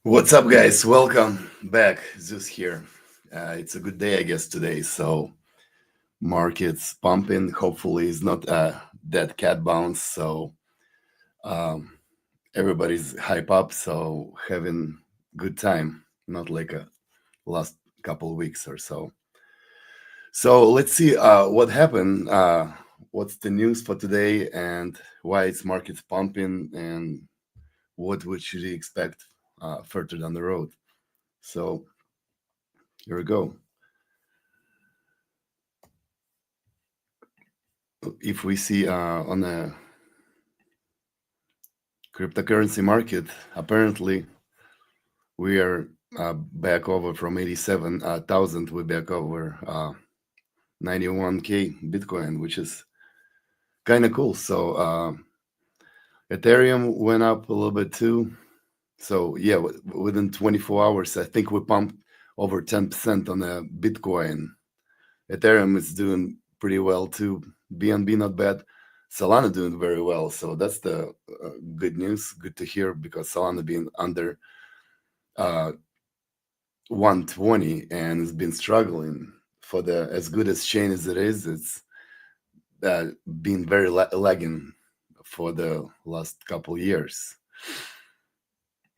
What's up, guys? Welcome back. Zeus here. It's a good day, I guess, today. So, markets pumping. Hopefully, it's not a dead cat bounce. So, um, everybody's hype up. So, having good time, not like a last couple of weeks or so. So, let's see what happened. What's the news for today, and why it's markets pumping, and what we should expect further down the road. So, here we go. If we see on the cryptocurrency market, apparently we are back over from 87,000. We're back over 91K Bitcoin, which is kind of cool. So Ethereum went up a little bit too. So yeah, within 24 hours, I think we pumped over 10% on the Bitcoin. Ethereum is doing pretty well too. BNB not bad. Solana doing very well. So that's the good news. Good to hear, because Solana being under 120 and has been struggling for the as good as chain as it is. It's been very lagging for the last couple years.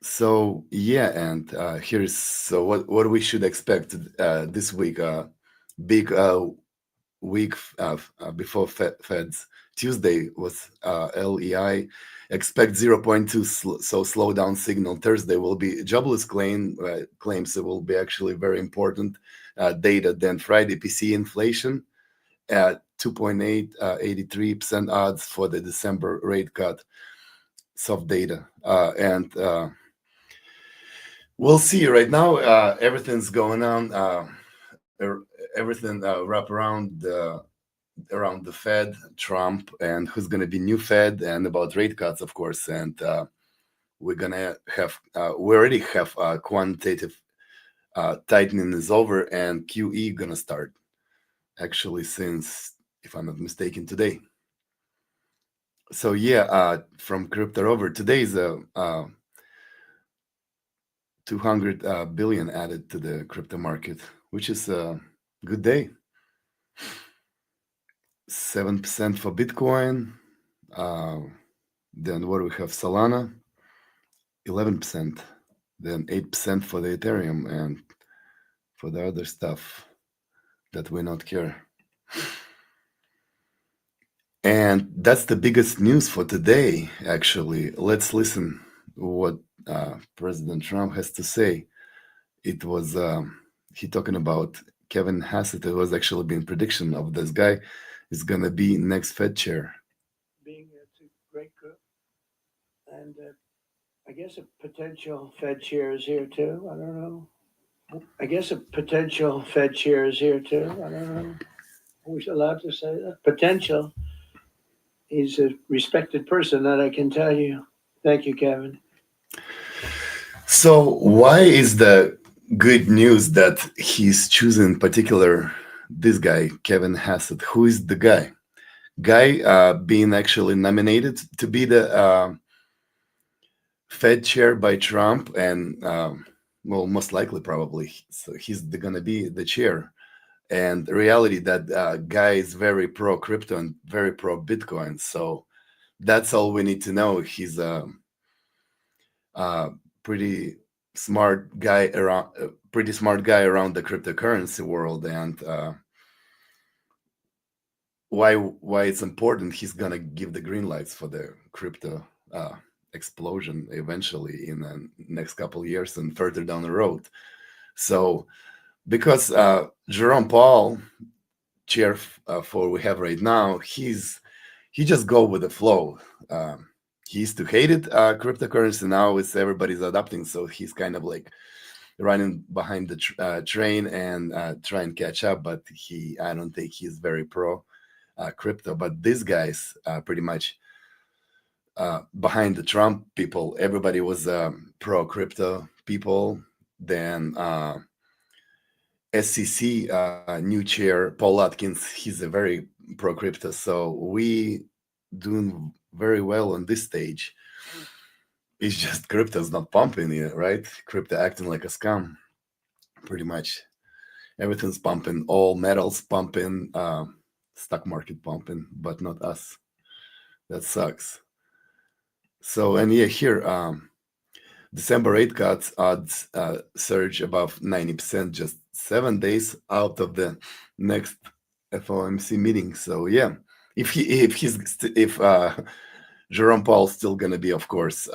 So yeah, and here's so what we should expect this week. Big week before Fed's Tuesday was LEI. Expect 0.2 so slowdown signal. Thursday will be jobless claims. It will be actually very important data. Then Friday PC inflation at 2.8, 83% odds for the December rate cut. Soft data and we'll see. Right now, everything's going on. Everything wrap around the Fed, Trump, and who's going to be new Fed, and about rate cuts, of course. And we're gonna have we already have quantitative tightening is over, and QE gonna start actually since, if I'm not mistaken, today. So yeah, from crypto over, today is a 200 billion added to the crypto market, which is a good day. 7% for Bitcoin. Then what do we have? Solana, 11%. Then 8% for the Ethereum, and for the other stuff that we not care. And that's the biggest news for today, actually. Let's listen what President Trump has to say. It was he talking about Kevin Hassett. It was actually been prediction of this guy is gonna be next Fed chair. Being it's a great group, and I guess a potential Fed chair is here too. I don't know. I guess a potential Fed chair is here too. I don't know. Are we allowed to say that? Potential. He's a respected person, that I can tell you. Thank you, Kevin. So why is the good news that he's choosing particular this guy, Kevin Hassett? Who is the guy? Guy being actually nominated to be the Fed chair by Trump, and well, most likely, probably, so he's gonna be the chair. And the reality that guy is very pro crypto and very pro Bitcoin. So that's all we need to know. He's a pretty smart guy around, the cryptocurrency world, and why it's important. He's gonna give the green lights for the crypto explosion eventually in the next couple of years and further down the road. So because Jerome Powell, chair for we have right now, he just go with the flow. He used to hate it, cryptocurrency. Now it's everybody's adopting, so he's kind of like running behind the train and try and catch up. But I don't think he's very pro crypto. But these guys pretty much behind the Trump people. Everybody was pro crypto people. Then SEC new chair Paul Atkins, he's a very pro crypto. So we doing very well on this stage. It's just crypto's not pumping yet, right? Crypto acting like a scam, pretty much. Everything's pumping, all metals pumping, stock market pumping, but not us. That sucks. So, and yeah, here, December rate cuts odds surge above 90% just 7 days out of the next FOMC meeting. So yeah, if Jerome Powell's still gonna be, of course,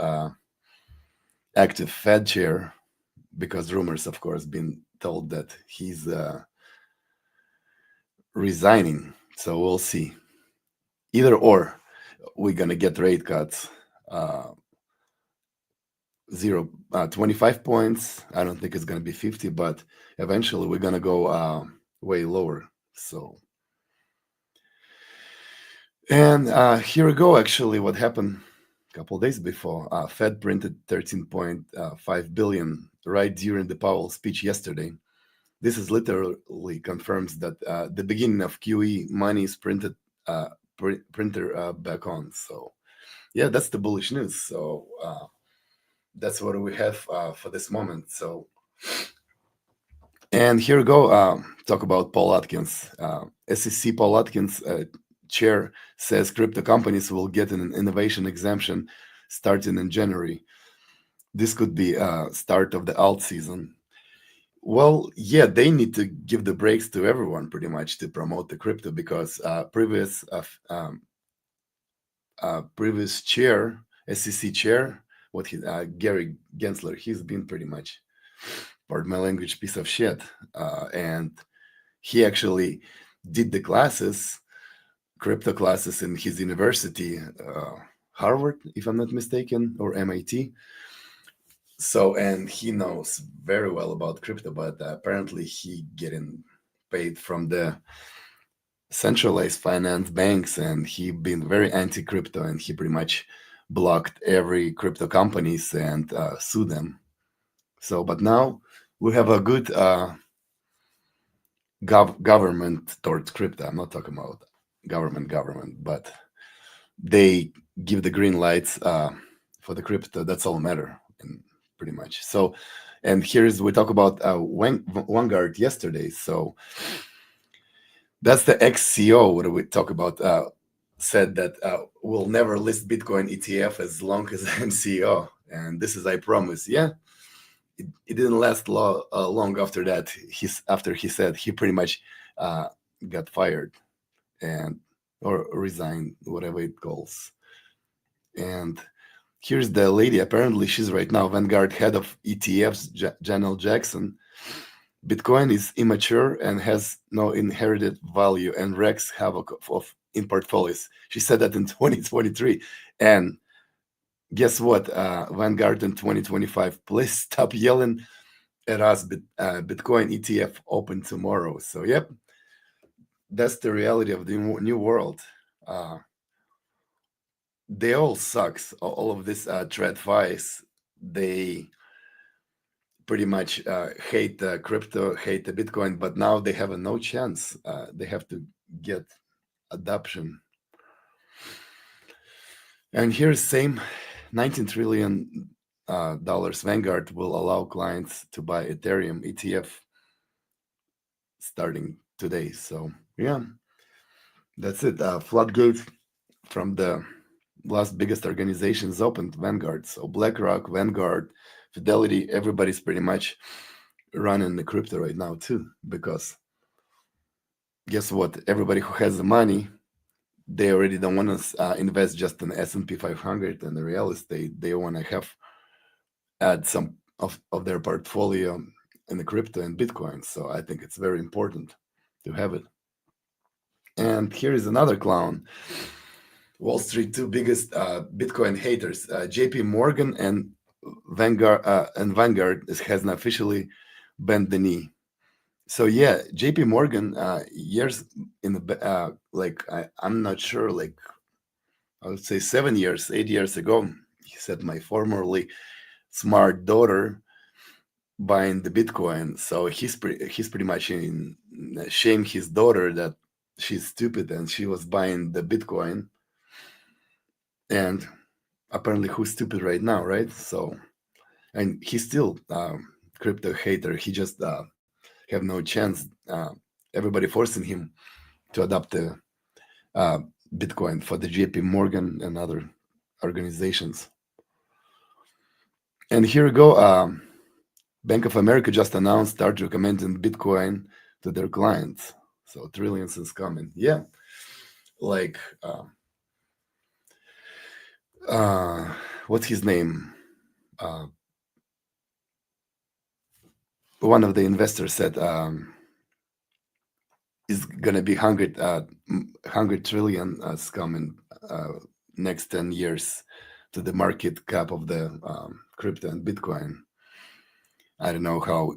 active Fed chair, because rumors, of course, been told that he's resigning. So we'll see. Either or, we're gonna get rate cuts. Uh, 25 points. I don't think it's going to be 50, but eventually we're going to go way lower. So, and here we go. Actually, what happened a couple of days before? Fed printed 13.5 billion right during the Powell speech yesterday. This is literally confirms that the beginning of QE money is printer back on. So, yeah, that's the bullish news. So that's what we have for this moment. So. And here we go. Talk about Paul Atkins. SEC Paul Atkins chair says crypto companies will get an innovation exemption starting in January. This could be start of the alt season. Well, yeah, they need to give the breaks to everyone pretty much to promote the crypto because previous chair, SEC chair, Gary Gensler, he's been pretty much, pardon my language, piece of shit, and he actually did the classes, crypto classes in his university, Harvard, if I'm not mistaken, or MIT. So, and he knows very well about crypto, but apparently he getting paid from the centralized finance banks, and he been very anti-crypto, and he pretty much blocked every crypto companies and sued them. So, but now we have a good government towards crypto. I'm not talking about government, but they give the green lights for the crypto. That's all matter, pretty much. So, and here's we talk about Vanguard yesterday. So that's the ex-CEO. What we talk about said that we'll never list Bitcoin ETF as long as I'm CEO, and this is I promise. Yeah, it didn't last long after that. After he said he pretty much got fired and or resigned, whatever it calls. And here's the lady. Apparently, she's right now Vanguard head of ETFs, Janelle Jackson. Bitcoin is immature and has no inherited value and wreaks havoc in portfolios. She said that in 2023. And guess what? Vanguard in 2025. Please stop yelling at us. Bitcoin ETF open tomorrow. So, yep, that's the reality of the new world. They all sucks. All of this TradFis, they pretty much hate the crypto, hate the Bitcoin, but now they have no chance. They have to get adoption. And here's same $19 trillion Vanguard will allow clients to buy Ethereum ETF starting today. So yeah, that's it. Floodgates from the last biggest organizations opened, Vanguard. So BlackRock, Vanguard, Fidelity, everybody's pretty much running the crypto right now too, because guess what? Everybody who has the money, they already don't want to invest just in the S&P 500 and the real estate. They want to add some of their portfolio in the crypto and Bitcoin. So I think it's very important to have it. And here is another clown. Wall Street two biggest Bitcoin haters, J.P. Morgan and Vanguard has now officially bent the knee. So yeah, J.P. Morgan years in the I'm not sure, like I would say 7 years, 8 years ago, he said my formerly smart daughter buying the Bitcoin. So he's pretty much in shame his daughter that she's stupid and she was buying the Bitcoin. And apparently who's stupid right now, right? So, and he's still crypto hater. He just have no chance. Everybody forcing him to adopt the Bitcoin for the JP Morgan and other organizations. And here we go. Bank of America just announced start recommending Bitcoin to their clients. So trillions is coming. Yeah, like what's his name? One of the investors said is gonna be 100 trillion coming next 10 years to the market cap of the crypto and Bitcoin. I don't know how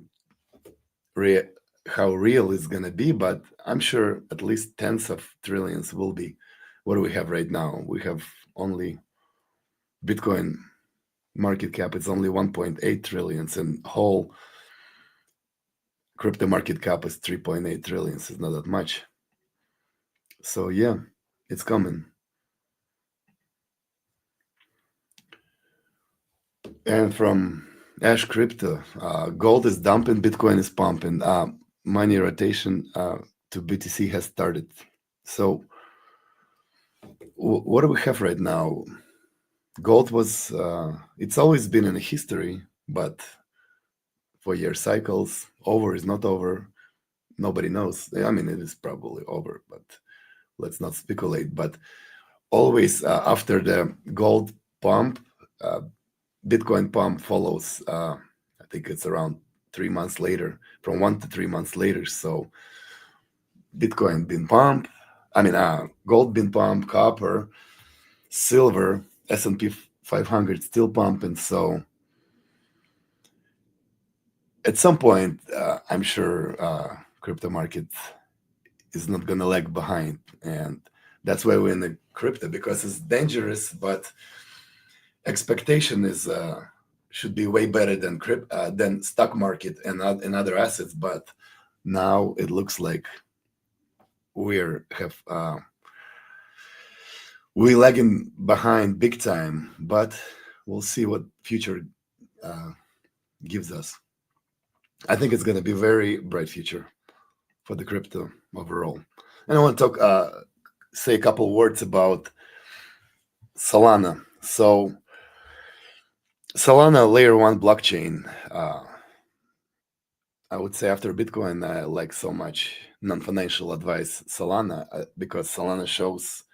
real it's gonna be, but I'm sure at least tens of trillions will be. What do we have right now? We have only Bitcoin market cap. It's only 1.8 trillions, and whole crypto market cap is 3.8 trillions. It's not that much. So yeah, it's coming. And from Ash Crypto, gold is dumping, Bitcoin is pumping. Money rotation to BTC has started. So what do we have right now? Gold was, it's always been in history, but 4-year cycles, over is not over. Nobody knows. I mean, it is probably over, but let's not speculate. But always after the gold pump, Bitcoin pump follows. I think it's around 3 months later, from 1 to 3 months later. So Bitcoin been pumped. I mean, gold been pumped, copper, silver, S&P 500 still pumping. So at some point, I'm sure crypto market is not gonna lag behind, and that's why we're in the crypto, because it's dangerous, but expectation is should be way better than stock market and other assets. But now it looks like we're lagging behind big time. But we'll see what future gives us. I think it's going to be a very bright future for the crypto overall. And I want to talk, say a couple words about Solana. So Solana layer 1 blockchain. I would say after Bitcoin, I like so much non-financial advice Solana because Solana shows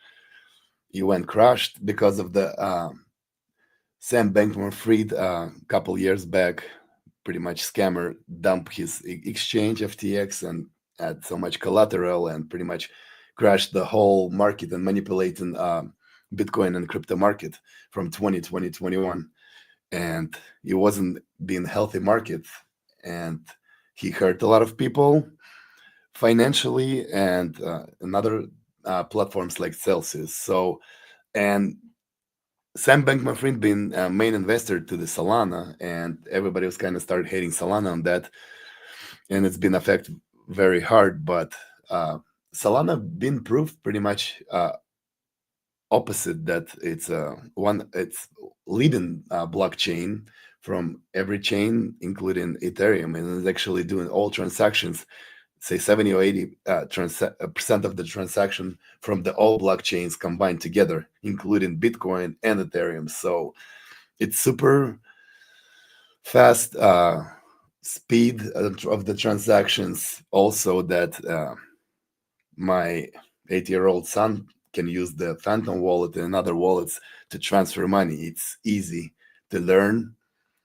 you went crushed because of the Sam Bankman-Fried a couple years back, pretty much scammer, dumped his exchange FTX and had so much collateral and pretty much crashed the whole market and manipulating Bitcoin and crypto market from 2020 21. And it wasn't being healthy market, and he hurt a lot of people financially and in other platforms like Celsius. So, and Sam Bankman-Fried been a main investor to the Solana, and everybody was kind of started hating Solana on that, and it's been affected very hard. But Solana been proved pretty much opposite, that it's it's leading blockchain from every chain, including Ethereum, and it's actually doing all transactions, say 70 or 80 percent of the transaction from the all blockchains combined together, including Bitcoin and Ethereum. So it's super fast speed of the transactions. Also, that my 8-year-old son can use the Phantom wallet and other wallets to transfer money. It's easy to learn.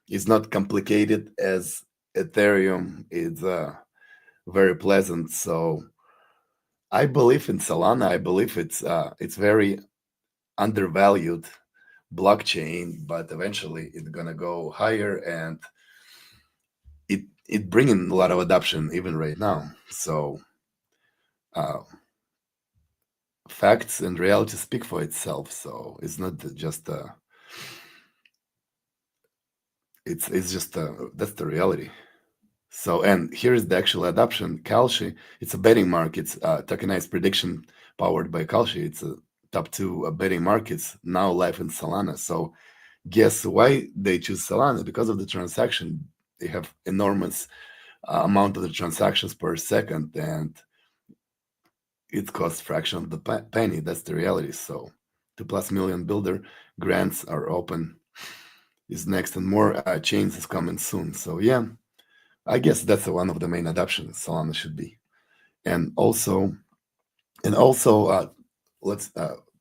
It's not complicated as Ethereum. It's very pleasant. So I believe in Solana. I believe it's very undervalued blockchain, but eventually it's gonna go higher, and it bringing a lot of adoption even right now. So facts and reality speak for itself. So it's not just it's just that's the reality. So, and here's the actual adoption. Kalshi, it's a betting market. It's tokenized prediction powered by Kalshi. It's a top two betting markets now live in Solana. So guess why they choose Solana? Because of the transaction. They have enormous amount of the transactions per second, and it costs fraction of the penny. That's the reality. So 2+ million builder grants are open is next, and more chains is coming soon. So yeah, I guess that's one of the main adoptions Solana should be. And also let's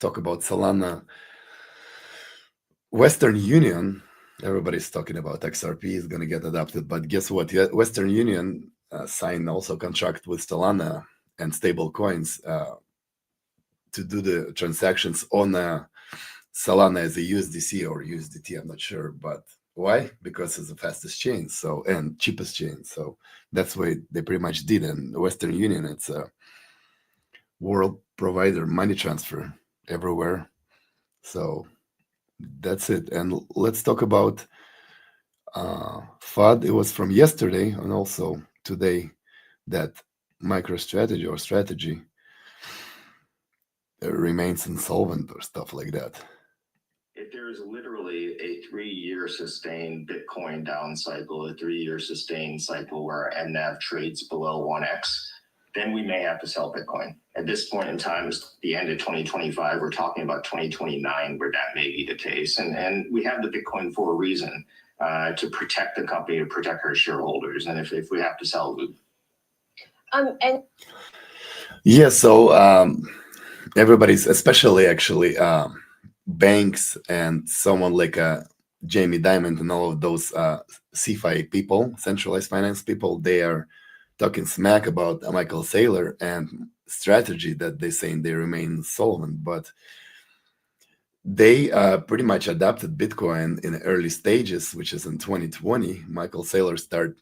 talk about Solana. Western Union, everybody's talking about XRP is going to get adopted, but guess what? Western Union signed also contract with Solana and stable coins to do the transactions on Solana as a USDC or USDT. I'm not sure, but why? Because it's the fastest chain, so and cheapest chain. So that's why they pretty much did. And Western Union, it's a world provider, money transfer everywhere. So that's it. And let's talk about FUD. It was from yesterday and also today that MicroStrategy or strategy remains insolvent or stuff like that. If there is literally a 3-year sustained Bitcoin down cycle, a 3-year sustained cycle where MNAV trades below 1x, then we may have to sell Bitcoin. At this point in time, it's the end of 2025. We're talking about 2029 where that may be the case. And we have the Bitcoin for a reason, to protect the company, to protect our shareholders. And if we have to sell, yeah, so everybody's, especially actually banks and someone like Jamie Dimon and all of those CFI people, centralized finance people, they are talking smack about Michael Saylor and strategy that they saying they remain solvent, but they pretty much adapted Bitcoin in the early stages, which is in 2020. Michael Saylor started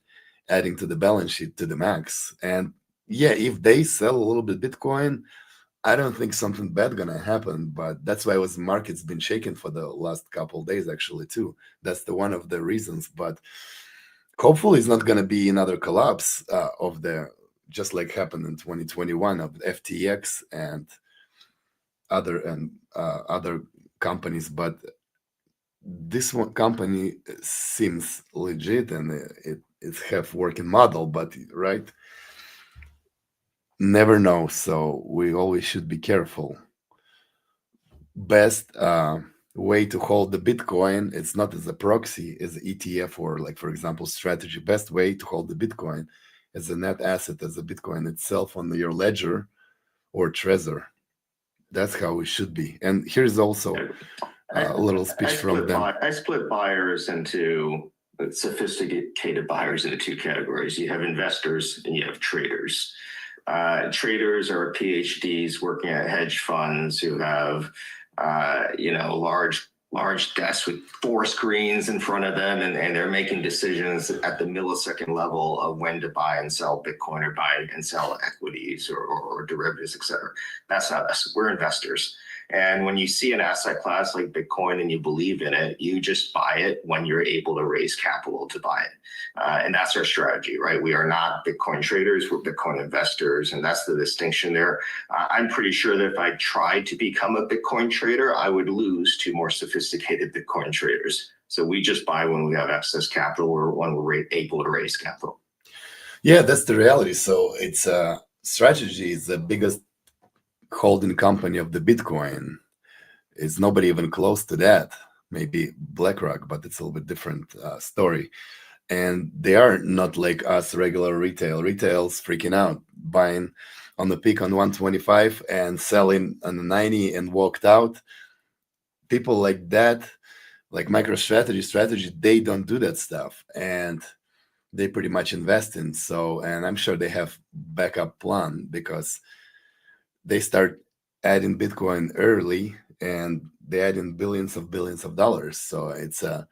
adding to the balance sheet to the max. And yeah, if they sell a little bit Bitcoin, I don't think something bad gonna happen, but that's why market's been shaken for the last couple of days actually too. That's the one of the reasons. But hopefully it's not gonna be another collapse of the just like happened in 2021 of FTX and other companies. But this one company seems legit and it have working model, but right. Never know, so we always should be careful. Best way to hold the Bitcoin, it's not as a proxy, as ETF or like, for example, strategy. Best way to hold the Bitcoin as a net asset, as a Bitcoin itself on your ledger or Trezor. That's how it should be. And here's also a little speech from them. I split buyers into sophisticated buyers into two categories. You have investors and you have traders. Traders are PhDs working at hedge funds who have, large desks with 4 screens in front of them, and they're making decisions at the millisecond level of when to buy and sell Bitcoin or buy and sell equities or derivatives, et cetera. That's not us. We're investors. And when you see an asset class like Bitcoin and you believe in it, you just buy it when you're able to raise capital to buy it. And that's our strategy, right? We are not Bitcoin traders, we're Bitcoin investors, and that's the distinction there. I'm pretty sure that if I tried to become a Bitcoin trader, I would lose to more sophisticated Bitcoin traders. So we just buy when we have excess capital or when we're able to raise capital. Yeah, that's the reality. So it's strategy is the biggest holding company of the Bitcoin. Is nobody even close to that. Maybe BlackRock, but it's a little bit different story. And they are not like us, regular retail. Retail's freaking out, buying on the peak on 125 and selling on the 90 and walked out. People like that, like MicroStrategy, they don't do that stuff. And they pretty much invest in. So, and I'm sure they have backup plan because they start adding Bitcoin early and they add in billions of dollars. So it's a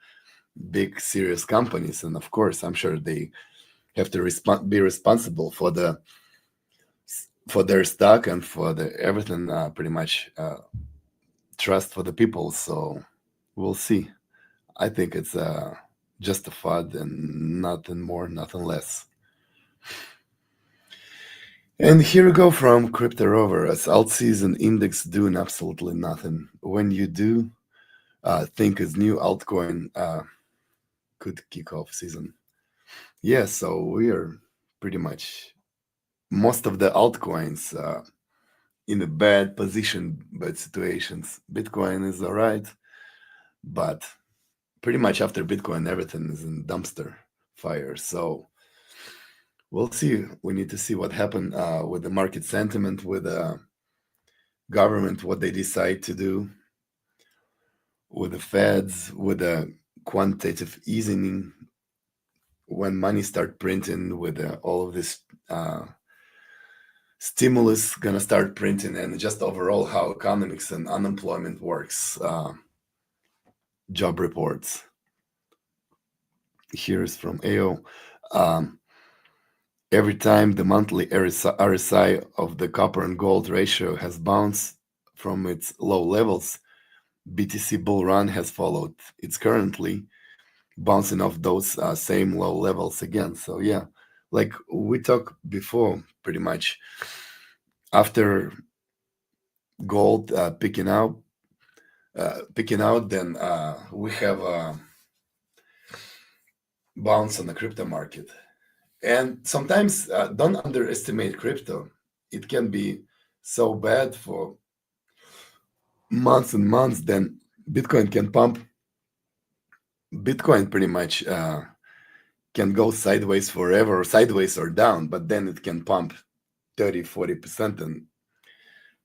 big serious companies, and of course I'm sure they have to be responsible for their stock and for everything, pretty much trust for the people. So we'll see. I think it's just a FUD and nothing more, nothing less. And here we go from Crypto Rover. As alt season index doing absolutely nothing. When you do think is new altcoin could kick off season. Yeah, so we are pretty much most of the altcoins in a bad position, bad situations. Bitcoin is all right, but pretty much after Bitcoin, everything is in dumpster fire. So we'll see. We need to see what happened with the market sentiment, with the government, what they decide to do, with the feds, with the quantitative easing, when money start printing, with all of this stimulus gonna start printing, and just overall how economics and unemployment works. Job reports. Here's from AO. Every time the monthly RSI of the copper and gold ratio has bounced from its low levels, BTC bull run has followed. It's currently bouncing off those same low levels again. So yeah, like we talked before, pretty much after gold picking out, then we have a bounce on the crypto market. And sometimes don't underestimate crypto. It can be so bad for months and months, then Bitcoin can pump. Bitcoin pretty much can go sideways forever, sideways or down, but then it can pump 30-40% and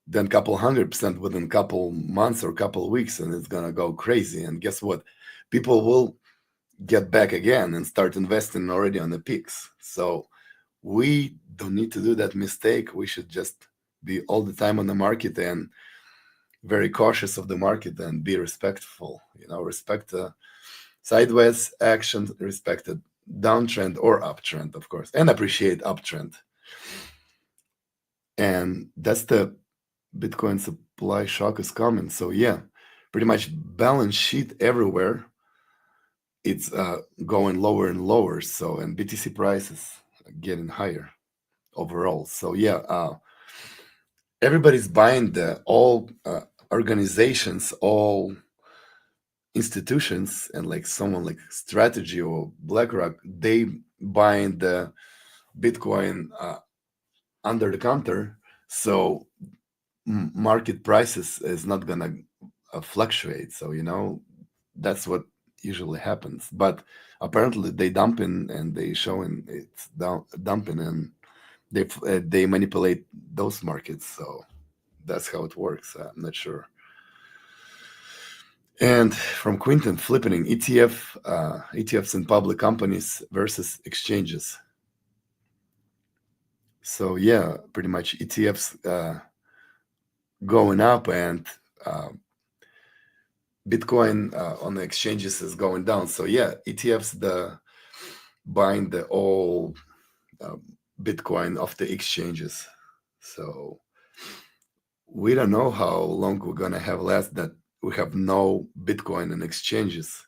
then couple 100% within couple months or couple weeks, and it's gonna go crazy. And guess what? People will get back again and start investing already on the peaks. So we don't need to do that mistake. We should just be all the time on the market and very cautious of the market and be respectful. Respect sideways action, respect the downtrend or uptrend, of course, and appreciate uptrend. And that's the Bitcoin supply shock is coming. So yeah, pretty much balance sheet everywhere. It's going lower and lower. So, and BTC prices getting higher overall. So yeah, everybody's buying all organizations, all institutions, and like someone like Strategy or BlackRock, they buying the Bitcoin under the counter. So market prices is not gonna fluctuate. So that's what usually happens. But apparently they dumping and they showing it's dumping, and they manipulate those markets. So that's how it works. I'm not sure. And from Quinton, flipping ETFs in public companies versus exchanges. So yeah, pretty much ETFs going up, and Bitcoin on the exchanges is going down. So yeah, ETFs buying the all Bitcoin off the exchanges. So we don't know how long we're gonna have left that we have no Bitcoin in exchanges.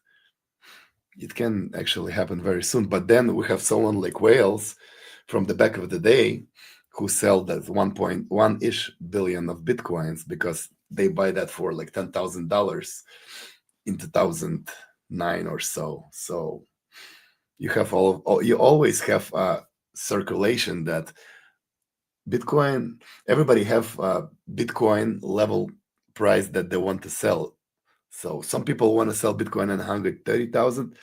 It can actually happen very soon. But then we have someone like Wales from the back of the day who sell that 1.1-ish billion of Bitcoins because they buy that for like $10,000 in 2009 or so. So you have you always have circulation that Bitcoin, everybody have Bitcoin level price that they want to sell. So some people want to sell Bitcoin at 130,000.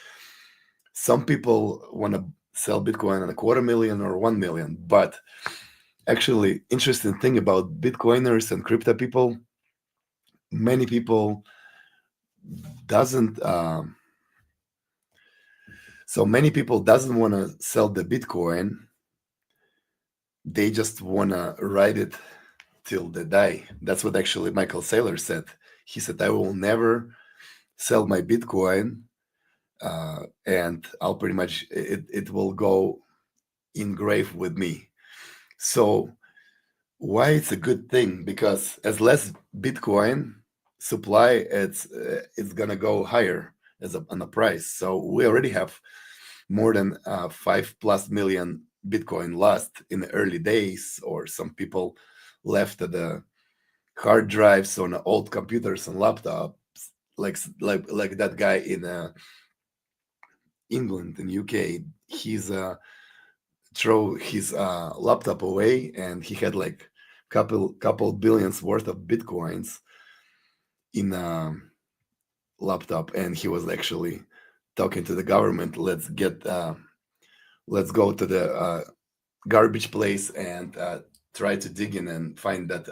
Some people want to sell Bitcoin at $250,000 or 1 million. But actually, interesting thing about Bitcoiners and crypto people, many people doesn't. So many people doesn't want to sell the Bitcoin. They just want to ride it till they die. That's what actually Michael Saylor said. He said, I will never sell my Bitcoin, and I'll pretty much, it will go engraved with me. So why it's a good thing? Because as less Bitcoin supply, it's gonna go higher on the price. So we already have more than 5+ million Bitcoin lost in the early days, or some people left the hard drives on old computers and laptops, like that guy in England and UK. He's throw his laptop away, and he had like couple billions worth of bitcoins in a laptop, and he was actually talking to the government. Let's go to the garbage place and try to dig in and find that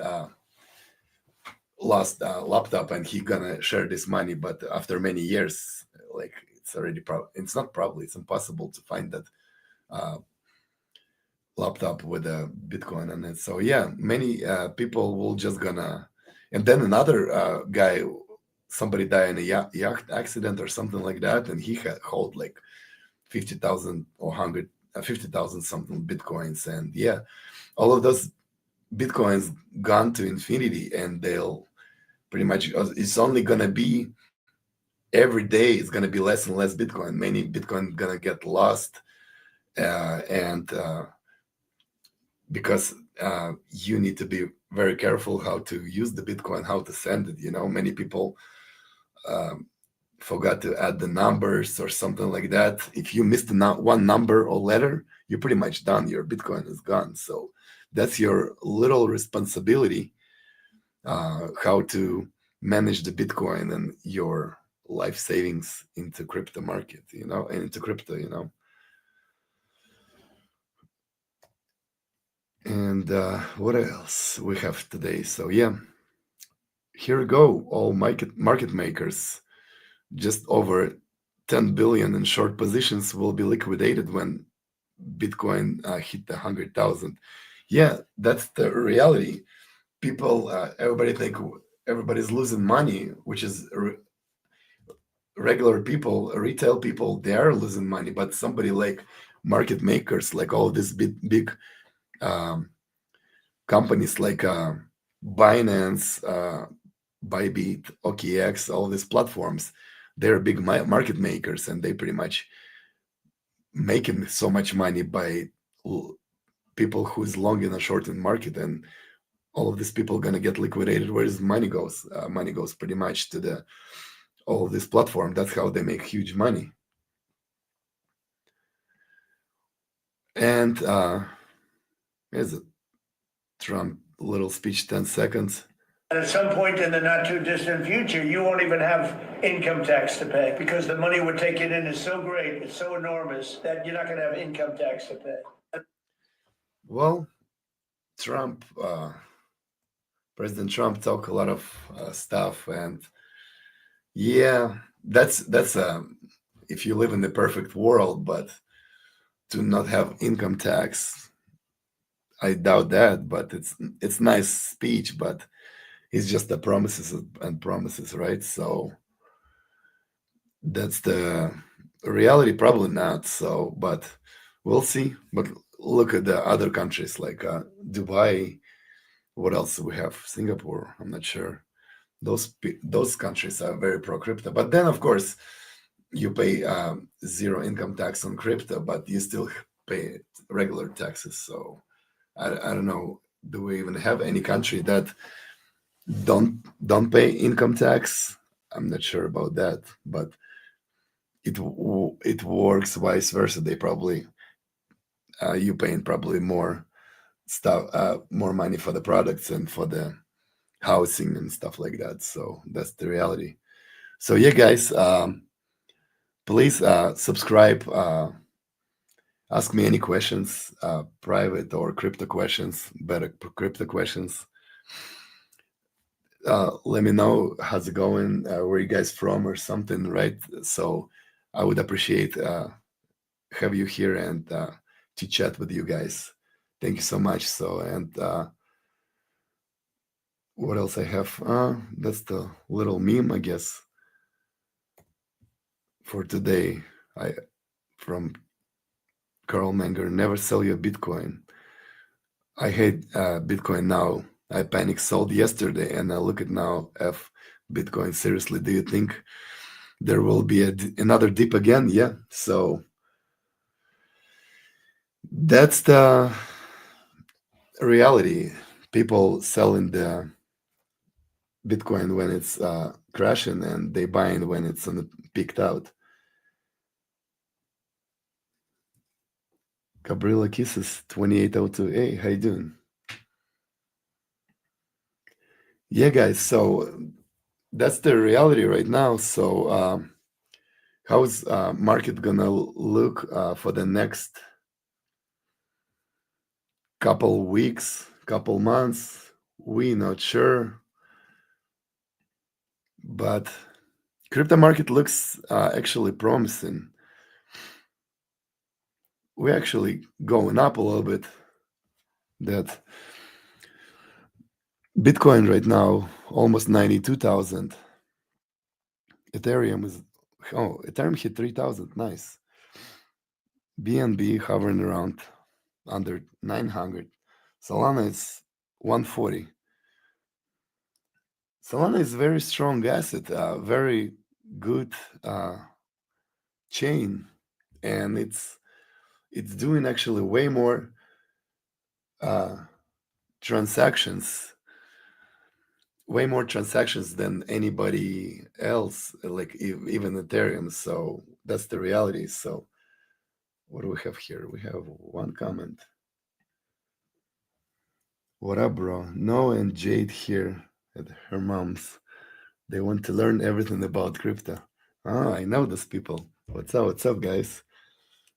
lost laptop, and he gonna share this money. But after many years, like it's already it's not probably, it's impossible to find that laptop with a Bitcoin on it. So yeah, many people will just gonna, and then another guy, somebody died in a yacht accident or something like that, and he had hold like 50,000 or 150,000 something Bitcoins, and yeah, all of those Bitcoins gone to infinity, and they'll pretty much, it's only gonna be every day it's gonna be less and less Bitcoin. Many Bitcoin gonna get lost, and because you need to be very careful how to use the Bitcoin, how to send it. Many people forgot to add the numbers or something like that. If you missed one number or letter, you're pretty much done. Your Bitcoin is gone. So that's your little responsibility, how to manage the Bitcoin and your life savings into crypto market, and into crypto. And what else we have today? So yeah, here we go. All market makers, just over 10 billion in short positions will be liquidated when Bitcoin hit 100,000. Yeah, that's the reality. People, everybody think everybody's losing money, which is regular people, retail people, they are losing money. But somebody like market makers, like all these big companies like Binance, Bybit, OKX, all these platforms, they're big market makers, and they pretty much making so much money by people who's long in a short in market, and all of these people gonna get liquidated. Where does money goes? Money goes pretty much to all of this platform. That's how they make huge money. And here's a Trump little speech, 10 seconds. At some point in the not too distant future, you won't even have income tax to pay, because the money we're taking in is so great, it's so enormous, that you're not going to have income tax to pay. Well, Trump, President Trump talk a lot of stuff, and yeah, that's if you live in the perfect world, but to not have income tax, I doubt that. But it's nice speech, but it's just the promises and promises, right? So that's the reality, probably not. So, but we'll see. But look at the other countries like Dubai. What else do we have? Singapore. I'm not sure. Those countries are very pro crypto. But then, of course, you pay zero income tax on crypto, but you still pay regular taxes. So I don't know. Do we even have any country that don't pay income tax? I'm not sure about that, but it works vice versa. They probably you paying probably more stuff, more money for the products and for the housing and stuff like that. So that's the reality. So yeah, guys, please subscribe. Ask me any questions, private or crypto questions, better crypto questions. Let me know how's it going, where you guys from or something, right? So I would appreciate have you here and to chat with you guys. Thank you so much. So, and what else I have? That's the little meme, I guess, for today. From Carl Menger, never sell your Bitcoin. I hate Bitcoin now. I panic sold yesterday, and I look at now. Bitcoin, seriously, do you think there will be another dip again? Yeah. So That's the reality. People selling the Bitcoin when it's crashing, and they buying when it's on the peaked out. Gabriela Kisses 2802. Hey, how you doing? Yeah, guys. So that's the reality right now. So how's market gonna look for the next couple weeks, couple months? We not sure, but crypto market looks actually promising. We're actually going up a little bit. That Bitcoin right now almost 92,000. Ethereum is Ethereum hit 3,000. Nice. BNB hovering around under 900. Solana is 140. Solana is very strong asset, very good chain, and it's doing actually way more transactions, than anybody else, like even Ethereum. So that's the reality. So what do we have here? We have one comment. What up, bro? Noah and Jade here at her mom's. They want to learn everything about crypto. Oh, I know those people. What's up? What's up, guys?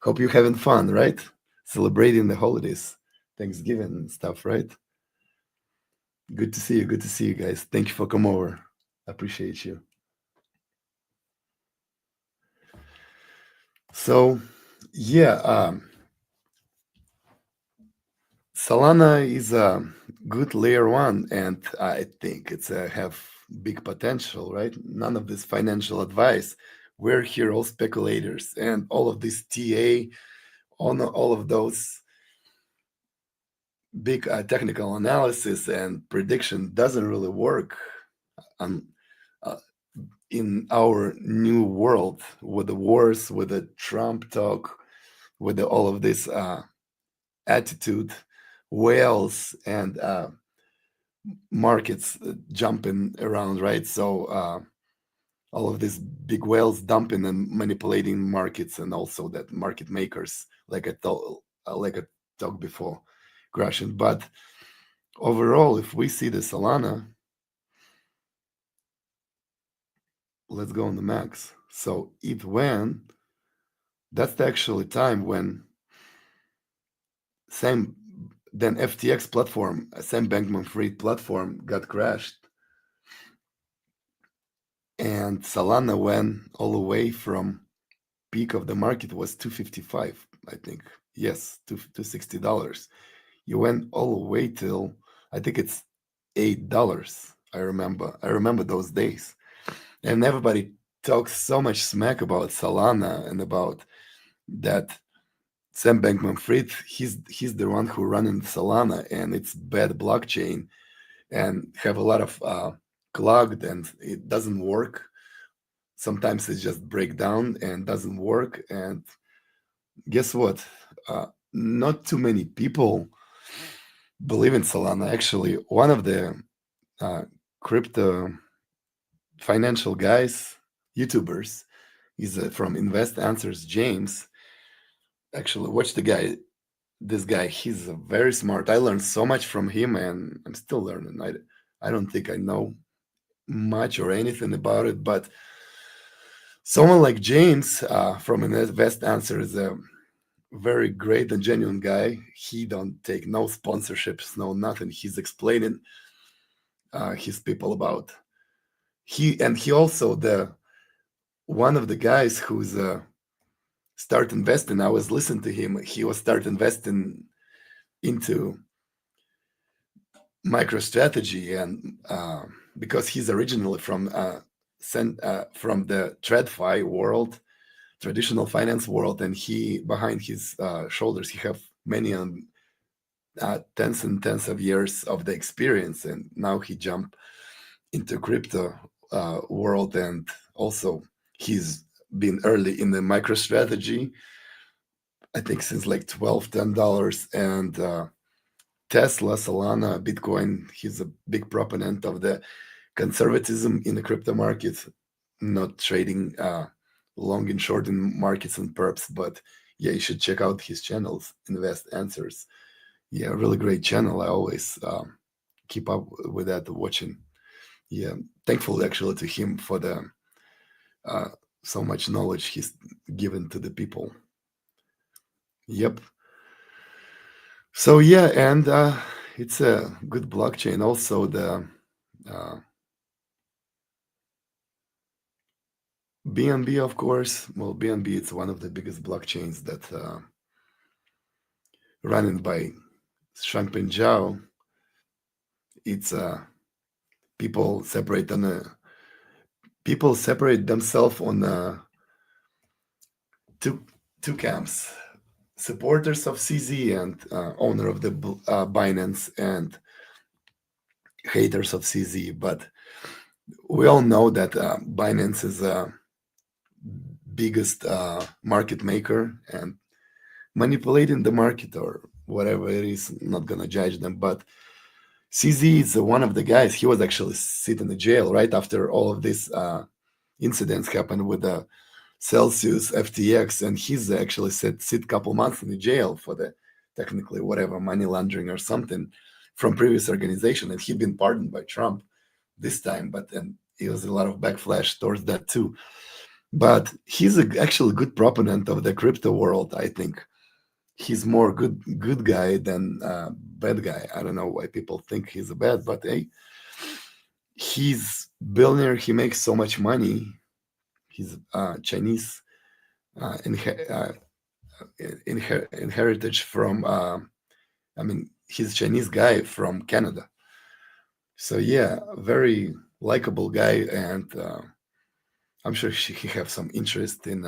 Hope you're having fun, right? Celebrating the holidays, Thanksgiving and stuff, right? Good to see you. Good to see you guys. Thank you for coming over. Appreciate you. So, yeah, Solana is a good layer one, and I think it's have big potential, right? None of this financial advice. We're here all speculators, and all of this TA, all of those big technical analysis and prediction doesn't really work on, in our new world with the wars, with the Trump talk, with all of this attitude, whales, and markets jumping around, right? So all of these big whales dumping and manipulating markets, and also that market makers, like I talked before, crashing. But overall, if we see the Solana, let's go on the max. So it when that's the actual time when same then FTX platform, Sam Bankman-Fried platform got crashed, and Solana went all the way from peak of the market was 255, I think. Yes, $260. You went all the way till I think it's $8. I remember those days. And everybody talks so much smack about Solana and about that Sam Bankman-Fried. He's the one who running Solana, and it's bad blockchain and have a lot of clogged, and it doesn't work. Sometimes it just break down and doesn't work. And guess what? Not too many people believe in Solana. Actually, one of the crypto financial guys, YouTubers, is from InvestAnswersr, James. Actually, watch the guy. This guy, he's very smart. I learned so much from him, and I'm still learning. I don't think I know much or anything about it, but someone like James from InvestAnswersr is a very great and genuine guy. He don't take no sponsorships, no nothing. He's explaining his people about he also the one of the guys who's start investing. I was listening to him. He was start investing into MicroStrategy, and because he's originally from the TradFi world, traditional finance world, and he behind his shoulders he have many tens and tens of years of the experience, and now he jumped into crypto world, and also he's been early in the MicroStrategy I think since like $12, $10, and Tesla, Solana, Bitcoin. He's a big proponent of the conservatism in the crypto market, not trading long and short in markets and perps. But yeah, you should check out his channels, InvestAnswersr. Yeah, really great channel. I always keep up with that, watching. Yeah, thankful actually to him for the so much knowledge he's given to the people. Yep. So yeah, and it's a good blockchain. Also, the BNB, of course. Well, BNB it's one of the biggest blockchains that running by Changpeng Zhao. It's people separate themselves on two camps: supporters of CZ and owner of the Binance, and haters of CZ. But we all know that Binance is the biggest market maker and manipulating the market or whatever it is. I'm not gonna judge them, but CZ is one of the guys. He was actually sitting in jail right after all of these incidents happened with the Celsius FTX, and he's actually sit a couple months in the jail for the technically whatever money laundering or something from previous organization, and he'd been pardoned by Trump this time, but then it was a lot of backlash towards that too. But he's actually a good proponent of the crypto world. I think he's more good guy than bad guy. I don't know why people think he's a bad, but hey, he's billionaire. He makes so much money. He's Chinese inheritage from. I mean, he's a Chinese guy from Canada. So yeah, very likable guy, and I'm sure he have some interest in.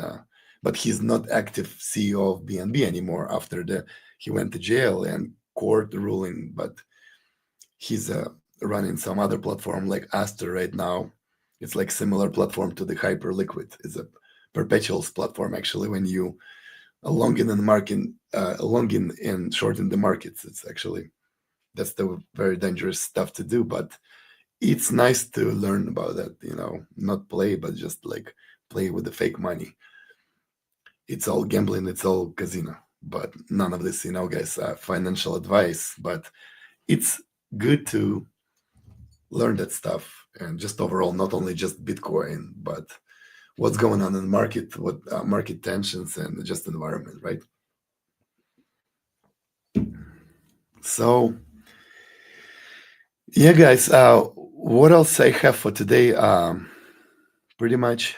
But he's not active CEO of BNB anymore after he went to jail and court ruling. But he's running some other platform like Aster right now. It's like similar platform to the Hyperliquid. It's a perpetuals platform actually. When you long in the market, long in and short in the markets, it's actually that's the very dangerous stuff to do. But it's nice to learn about that. Not play, but just like play with the fake money. It's all gambling, it's all casino, but none of this, guys, financial advice. But it's good to learn that stuff, and just overall, not only just Bitcoin, but what's going on in the market, what market tensions, and just environment, right? So, yeah, guys, what else I have for today? Pretty much.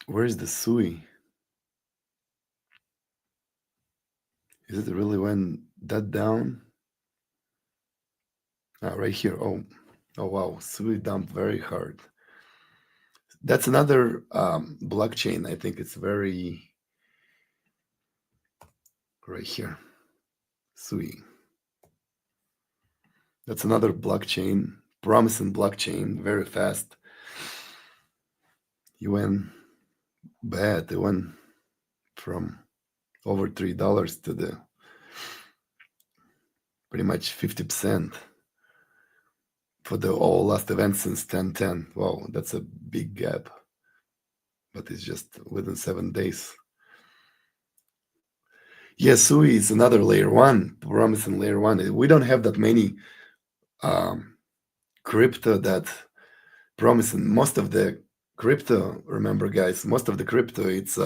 Where's the Sui? Is it really went that down? Right here. Oh wow, Sui dumped very hard. That's another blockchain. I think it's very right here. Sui. That's another blockchain, promising blockchain, very fast. He went bad. It went from over $3 to the pretty much 50% for the all last event since 10/10. Wow, that's a big gap. But it's just within 7 days. Yeah, Sui is another layer one, promising layer one. We don't have that many crypto that promising. Most of the crypto, remember guys, most of the crypto, it's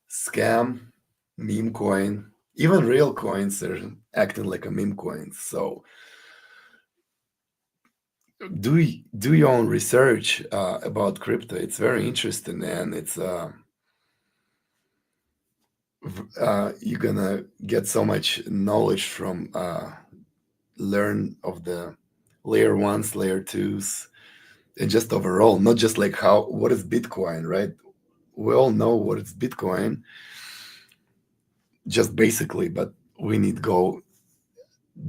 scam, meme coin. Even real coins are acting like a meme coin. So do your own research about crypto. It's very interesting, and it's you're gonna get so much knowledge from learn of the layer ones, layer twos, and just overall, not just like what is Bitcoin, right? We all know what is Bitcoin, just basically, but we need to go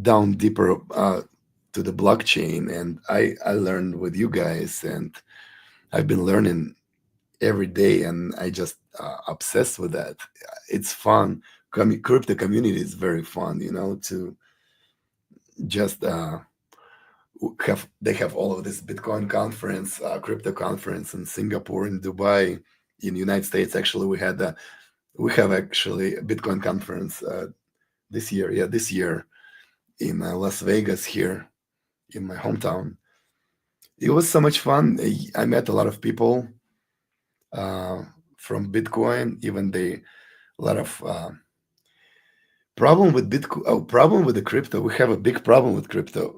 down deeper to the blockchain. And I learned with you guys, and I've been learning every day, and I just obsessed with that. It's fun. Crypto community is very fun, to just they have all of this Bitcoin conference, crypto conference in Singapore, in Dubai, in United States. Actually, we have actually a Bitcoin conference this year. Yeah, this year in Las Vegas here in my hometown. It was so much fun. I met a lot of people from Bitcoin. Even a lot of problem with Bitcoin. Oh, problem with the crypto. We have a big problem with crypto.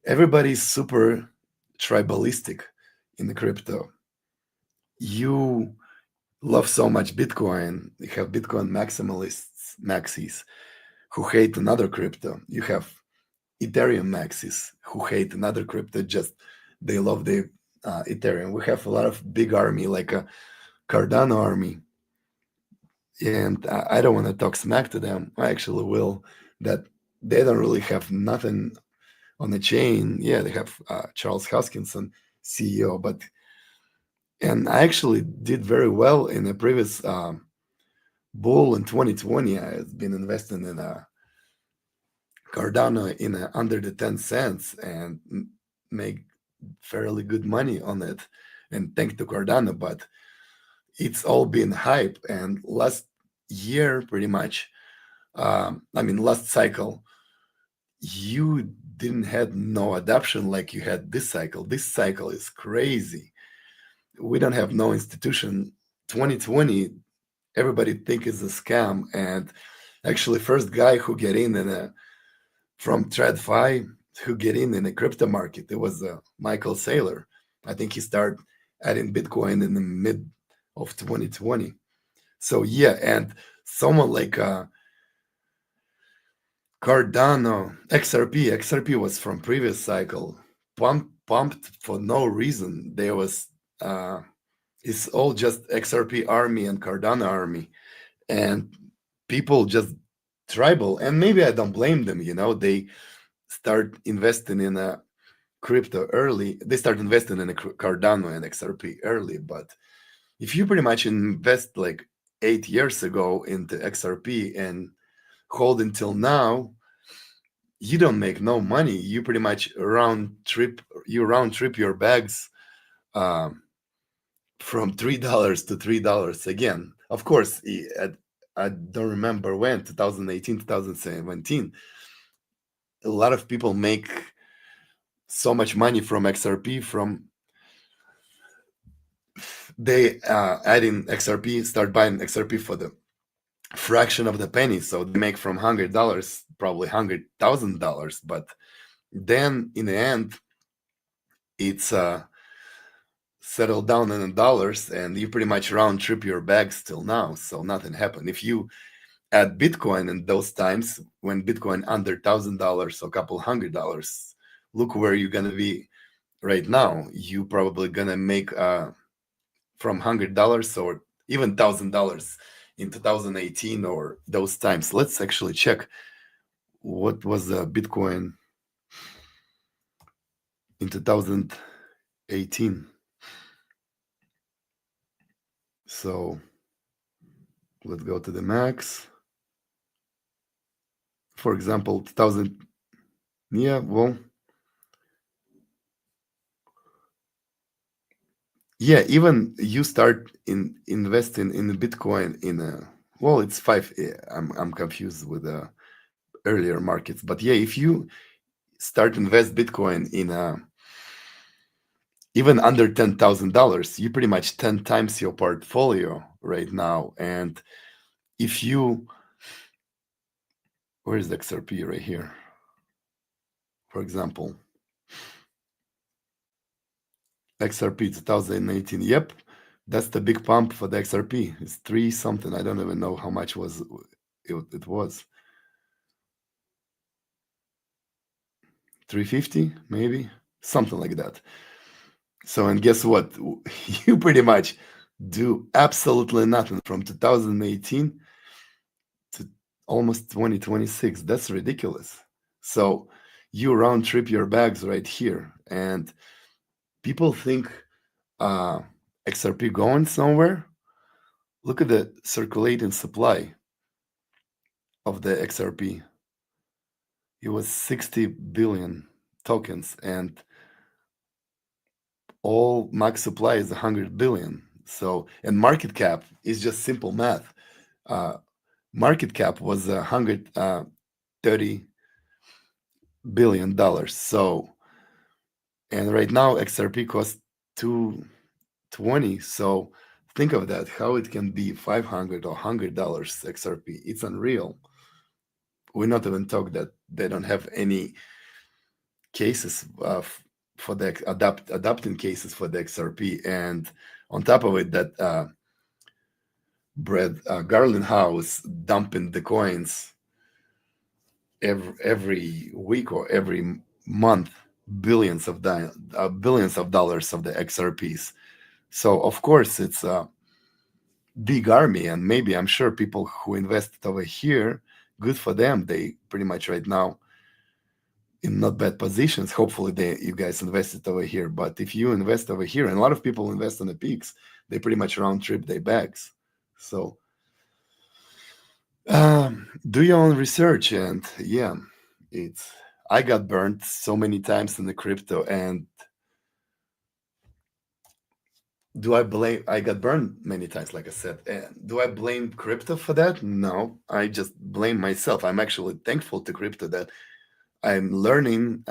Everybody's super tribalistic in the crypto. You love so much Bitcoin. You have Bitcoin maximalists, maxis, who hate another crypto. You have Ethereum maxis who hate another crypto. Just they love the Ethereum. We have a lot of big army, like a Cardano army, and I don't want to talk smack to them. I actually will. That they don't really have nothing on the chain. Yeah, they have Charles Hoskinson, CEO, and I actually did very well in the previous bull in 2020. I've been investing in Cardano in under the 10 cents and make fairly good money on it. And thanks to Cardano, but it's all been hype. And last year, pretty much, last cycle, you didn't have no adoption like you had this cycle. This cycle is crazy. We don't have no institution. 2020, everybody think is a scam. And actually, first guy who get in from TradFi, who get in the crypto market, it was Michael Saylor. I think he started adding Bitcoin in the mid of 2020. So yeah, and someone like Cardano, XRP was from previous cycle, pumped for no reason. There was it's all just XRP army and Cardano army, and people just tribal. And maybe I don't blame them. They start investing in a crypto early. They start investing in a Cardano and XRP early. But if you pretty much invest like 8 years ago into XRP and hold until now, you don't make no money. You pretty much round trip your bags from $3 to $3 again. Of course, I don't remember when, 2018, 2017. A lot of people make so much money from XRP they adding XRP, start buying XRP for the fraction of the penny. So they make from $100, probably $100,000. But then in the end, it's settled down in dollars, and you pretty much round trip your bags till now. So nothing happened. If you add Bitcoin in those times when Bitcoin under $1,000 or a couple $100, look where you're gonna be right now. You probably gonna make from $100 or even $1,000 in 2018 or those times. Let's actually check what was the Bitcoin in 2018. So let's go to the max. For example, 2000. Yeah, well, yeah, even you start investing in Bitcoin in it's five. I'm confused with the earlier markets, but yeah, if you start invest Bitcoin in even under $10,000, you pretty much 10 times your portfolio right now. And if you, where's the XRP right here? For example, XRP 2018. Yep, that's the big pump for the XRP. It's 3 something. I don't even know how much was it was. 350 maybe, something like that. So, and guess what? You pretty much do absolutely nothing from 2018 to almost 2026. That's ridiculous. So you round trip your bags right here, and people think XRP going somewhere, look at the circulating supply of the XRP. It was 60 billion tokens, and all max supply is 100 billion. So, and market cap is just simple math. Market cap was $130 billion. So, and right now XRP costs 220. So think of that, how it can be $500 or $100 XRP. It's unreal. We're not even talking that they don't have any cases for the adapting cases for the XRP, and on top of it, that Brad Garland House dumping the coins every week or every month, billions of dollars of the XRPs. So of course it's a big army, and maybe I'm sure people who invested over here, good for them. They pretty much right now in not bad positions. Hopefully you guys invested over here. But if you invest over here, and a lot of people invest on the peaks, they pretty much round trip their bags. So do your own research, and yeah, I got burned so many times in the crypto, and I got burned many times, like I said. And do I blame crypto for that? No, I just blame myself. I'm actually thankful to crypto that I'm learning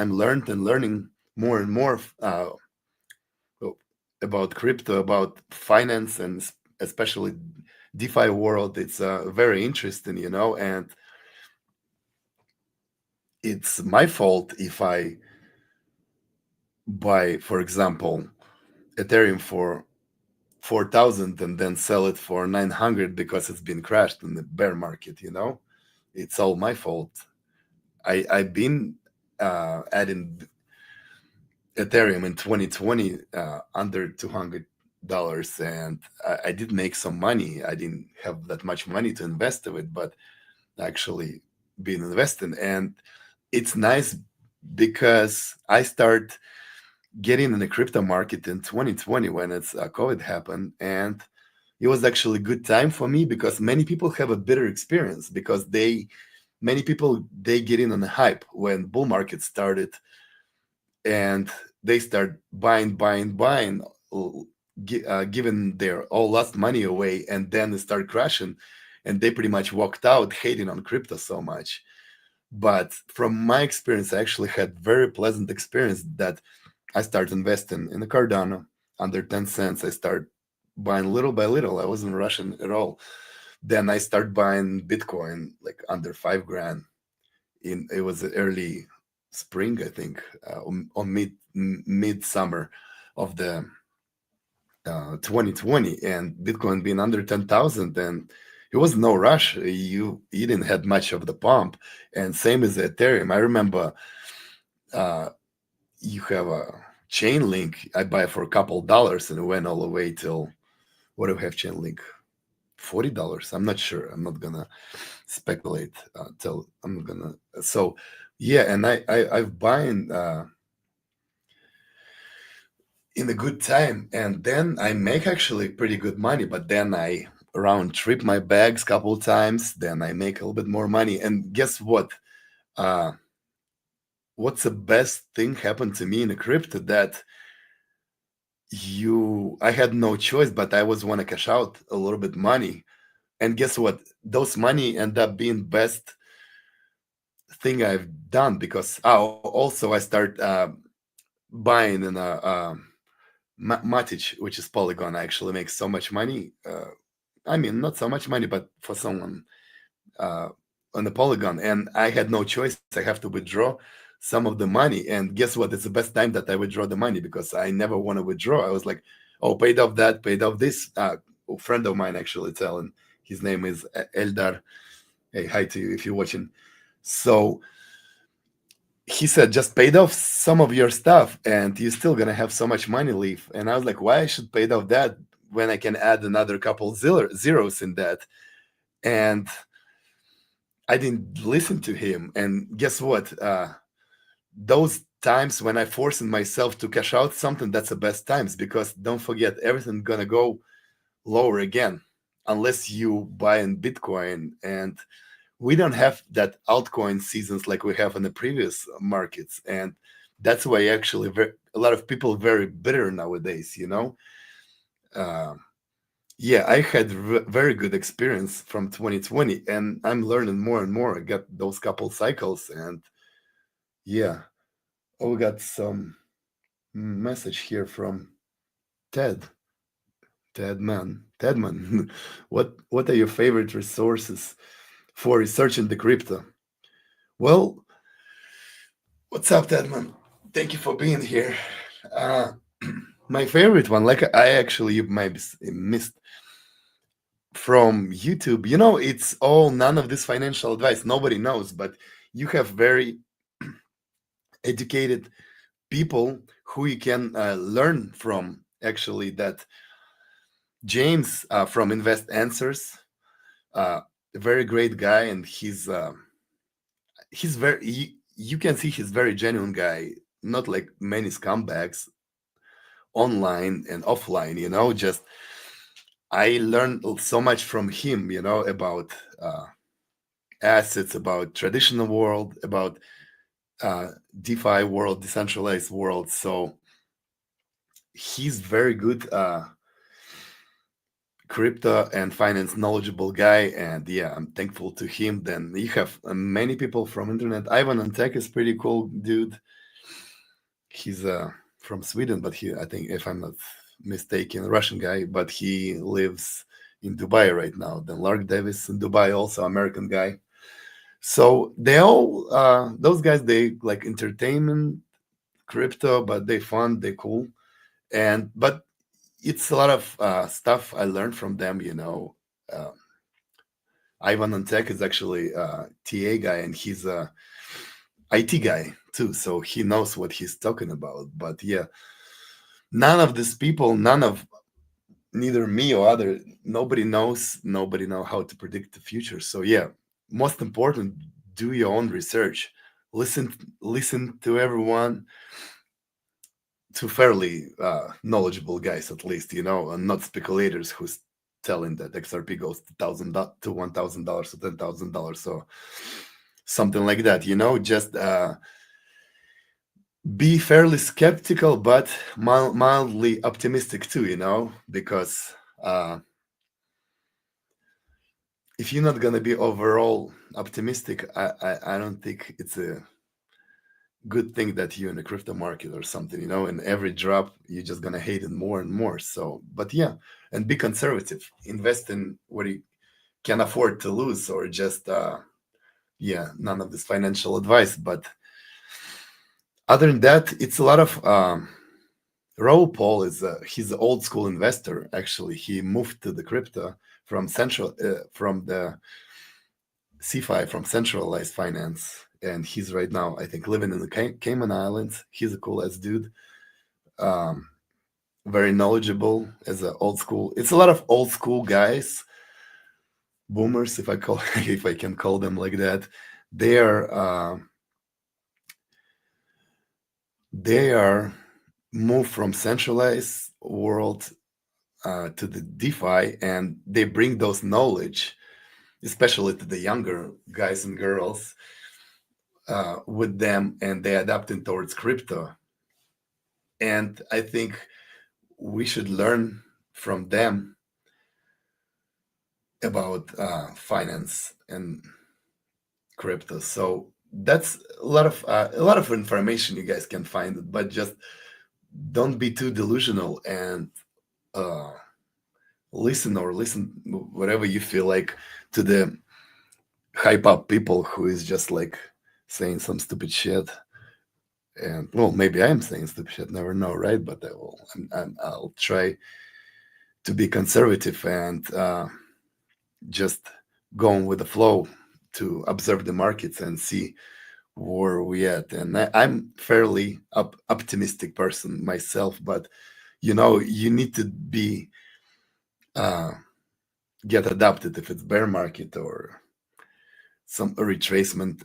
more and more about crypto, about finance, and especially DeFi world. It's very interesting, and it's my fault if I buy, for example, Ethereum for 4,000 and then sell it for 900 because it's been crashed in the bear market. It's all my fault. I've been adding Ethereum in 2020 under $200, and I did make some money. I didn't have that much money to invest in it, but actually been investing, and it's nice because I start getting in the crypto market in 2020 when it's COVID happened, and it was actually a good time for me because many people have a bitter experience because many people get in on the hype when bull market started, and they start buying, giving their all lost money away, and then they start crashing, and they pretty much walked out hating on crypto so much. But from my experience, I actually had very pleasant experience that I started investing in the Cardano under 10 cents. I started buying little by little. I wasn't rushing at all. Then I started buying Bitcoin like under $5,000. It was early spring, I think, on mid summer of the 2020, and Bitcoin being under 10,000, and it was no rush. You didn't have much of the pump, and same as Ethereum. I remember you have a chain link. I buy for a couple dollars, and it went all the way till, what do we have chain link? $40. I'm not sure. I'm not gonna speculate. So yeah, and I've buying in a good time, and then I make actually pretty good money, but then I round trip my bags a couple of times, then I make a little bit more money. And guess what? What's the best thing happened to me in the crypto? That I had no choice, but I was want to cash out a little bit money. And guess what? Those money end up being best thing I've done, because also I start buying in a Matic, which is Polygon. I actually make so much money. I mean, not so much money, but for someone on the Polygon, and I had no choice. I have to withdraw some of the money, and guess what? It's the best time that I withdraw the money, because I never want to withdraw. I was like, oh, paid off that, paid off this. A friend of mine actually telling, his name is Eldar. Hey, hi to you if you're watching. So he said, just paid off some of your stuff and you're still gonna have so much money leave. And I was like, why I should pay off that when I can add another couple zeros in that? And I didn't listen to him. And guess what? Those times when I forcing myself to cash out something, that's the best times, because don't forget, everything gonna go lower again unless you buy in Bitcoin. And we don't have that altcoin seasons like we have in the previous markets, and that's why actually a lot of people very bitter nowadays. Yeah, I had very good experience from 2020, and I'm learning more and more. I got those couple cycles, and yeah. Oh, we got some message here from Ted. Tedman, what are your favorite resources for researching the crypto? Well, what's up, Tedman? Thank you for being here. Uh, my favorite one, like I actually, you might missed from YouTube. It's all none of this financial advice. Nobody knows, but you have very educated people who you can learn from. Actually, that James from InvestAnswersr, a very great guy, and he's very you can see he's very genuine guy, not like many scumbags online and offline. Just I learned so much from him. About assets, about traditional world, about DeFi world, decentralized world. So he's very good. Crypto and finance knowledgeable guy, and yeah, I'm thankful to him. Then you have many people from internet. Ivan on Tech is pretty cool dude. He's from Sweden, but I think, if I'm not mistaken, a Russian guy, but he lives in Dubai right now. Then Lark Davis in Dubai, also American guy. So they all those guys, they like entertainment, crypto, but they fun, they cool. But it's a lot of stuff I learned from them. Ivan on Tech is actually a TA guy, and he's a IT guy too, so he knows what he's talking about. But yeah, none of these people, neither me or other, nobody know how to predict the future. So yeah, most important, do your own research, listen to everyone, to fairly knowledgeable guys at least, and not speculators who's telling that XRP goes to $1,000 to $1,000 to $10,000, so something like that. Just be fairly skeptical, but mildly optimistic too. Because if you're not gonna be overall optimistic, I don't think it's a good thing that you're in the crypto market or something. In every drop you're just gonna hate it more and more. So, but yeah, and be conservative, invest in what you can afford to lose, or just yeah, none of this financial advice. But other than that, it's a lot of Raul Paul is he's an old school investor. Actually, he moved to the crypto from the CFI, from centralized finance, and he's right now, I think, living in the Cayman Islands. He's a cool ass dude, very knowledgeable as an old school. It's a lot of old school guys, boomers, if I can call them like that. They are moved from centralized world to the DeFi, and they bring those knowledge, especially to the younger guys and girls, with them, and they adapting towards crypto. And I think we should learn from them about finance and crypto. So that's a lot of information you guys can find it, but just don't be too delusional, and listen whatever you feel like to the hype up people who is just like saying some stupid shit. And well, maybe I am saying stupid shit, never know, right? But I'll try to be conservative and just going with the flow, to observe the markets and see where we at. And I'm fairly optimistic person myself, but you need to be get adapted if it's bear market or some retracement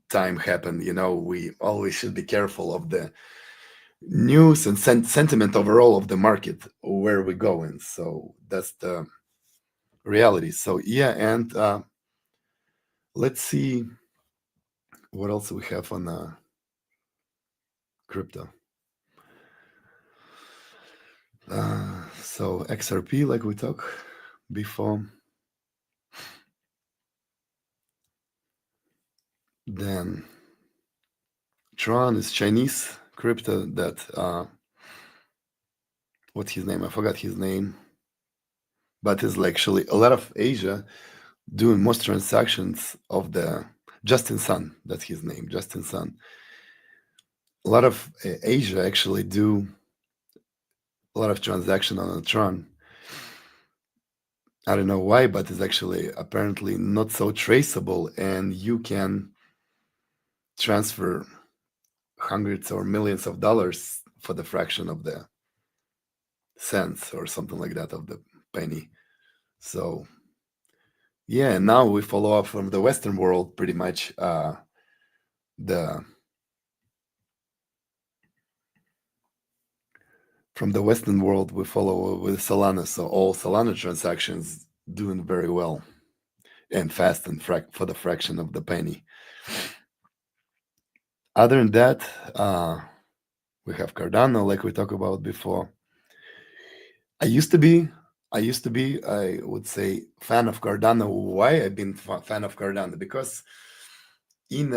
time happened. We always should be careful of the news and sentiment overall of the market, where we're going. So that's the reality. So yeah, and let's see what else we have on crypto. So XRP, like we talked before. Then Tron is Chinese crypto that what's his name? I forgot his name. But it's actually a lot of Asia doing most transactions of the Justin Sun. That's his name, Justin Sun. A lot of Asia actually do a lot of transaction on Tron. I don't know why, but it's actually apparently not so traceable, and you can transfer hundreds or millions of dollars for the fraction of the cents or something like that of the penny. So yeah, now we follow up from the Western world pretty much. From the Western world, we follow with Solana. So all Solana transactions doing very well and fast and for the fraction of the penny. Other than that, we have Cardano, like we talked about before. I used to be, I would say, fan of Cardano. Why I've been fan of Cardano? Because in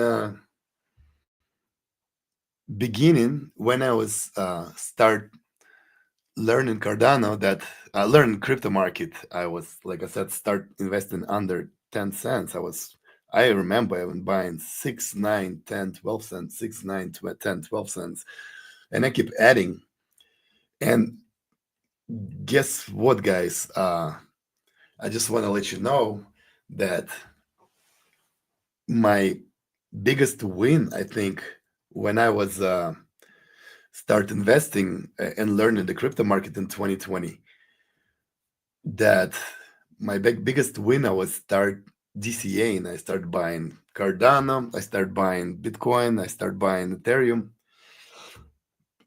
beginning, when I was start learning Cardano, that I learned crypto market, I was, like I said, start investing under 10 cents. I remember I was buying 6, 9, 10, 12 cents, 6, 9, 10, 12 cents. And I keep adding. And guess what, guys? I just want to let you know that my biggest win, I think, when I was start investing and learning the crypto market in 2020, that my biggest win, I was start DCA, and I started buying Cardano, I started buying Bitcoin, I started buying Ethereum,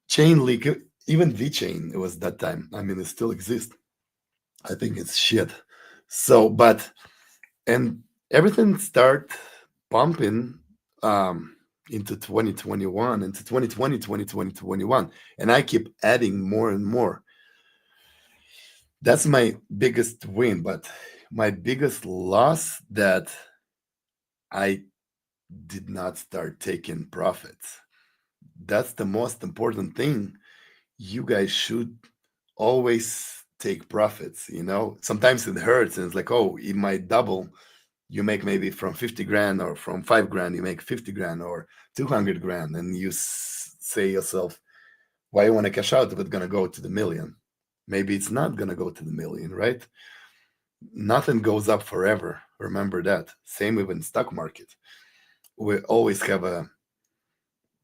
Chainlink, even VeChain. It was that time. I mean, it still exists. I think it's shit. So, and everything start pumping into 2021, into 2020, 2020, 2021, and I keep adding more and more. That's my biggest win. But my biggest loss, that I did not start taking profits. That's the most important thing. You guys should always take profits. Sometimes it hurts, and it's like, oh, it might double. You make maybe from 50 grand, or from 5 grand, you make 50 grand or 200 grand. And you say yourself, why you want to cash out if it's going to go to the million? Maybe it's not going to go to the million, right? Nothing goes up forever. Remember that. Same with in stock market. We always have a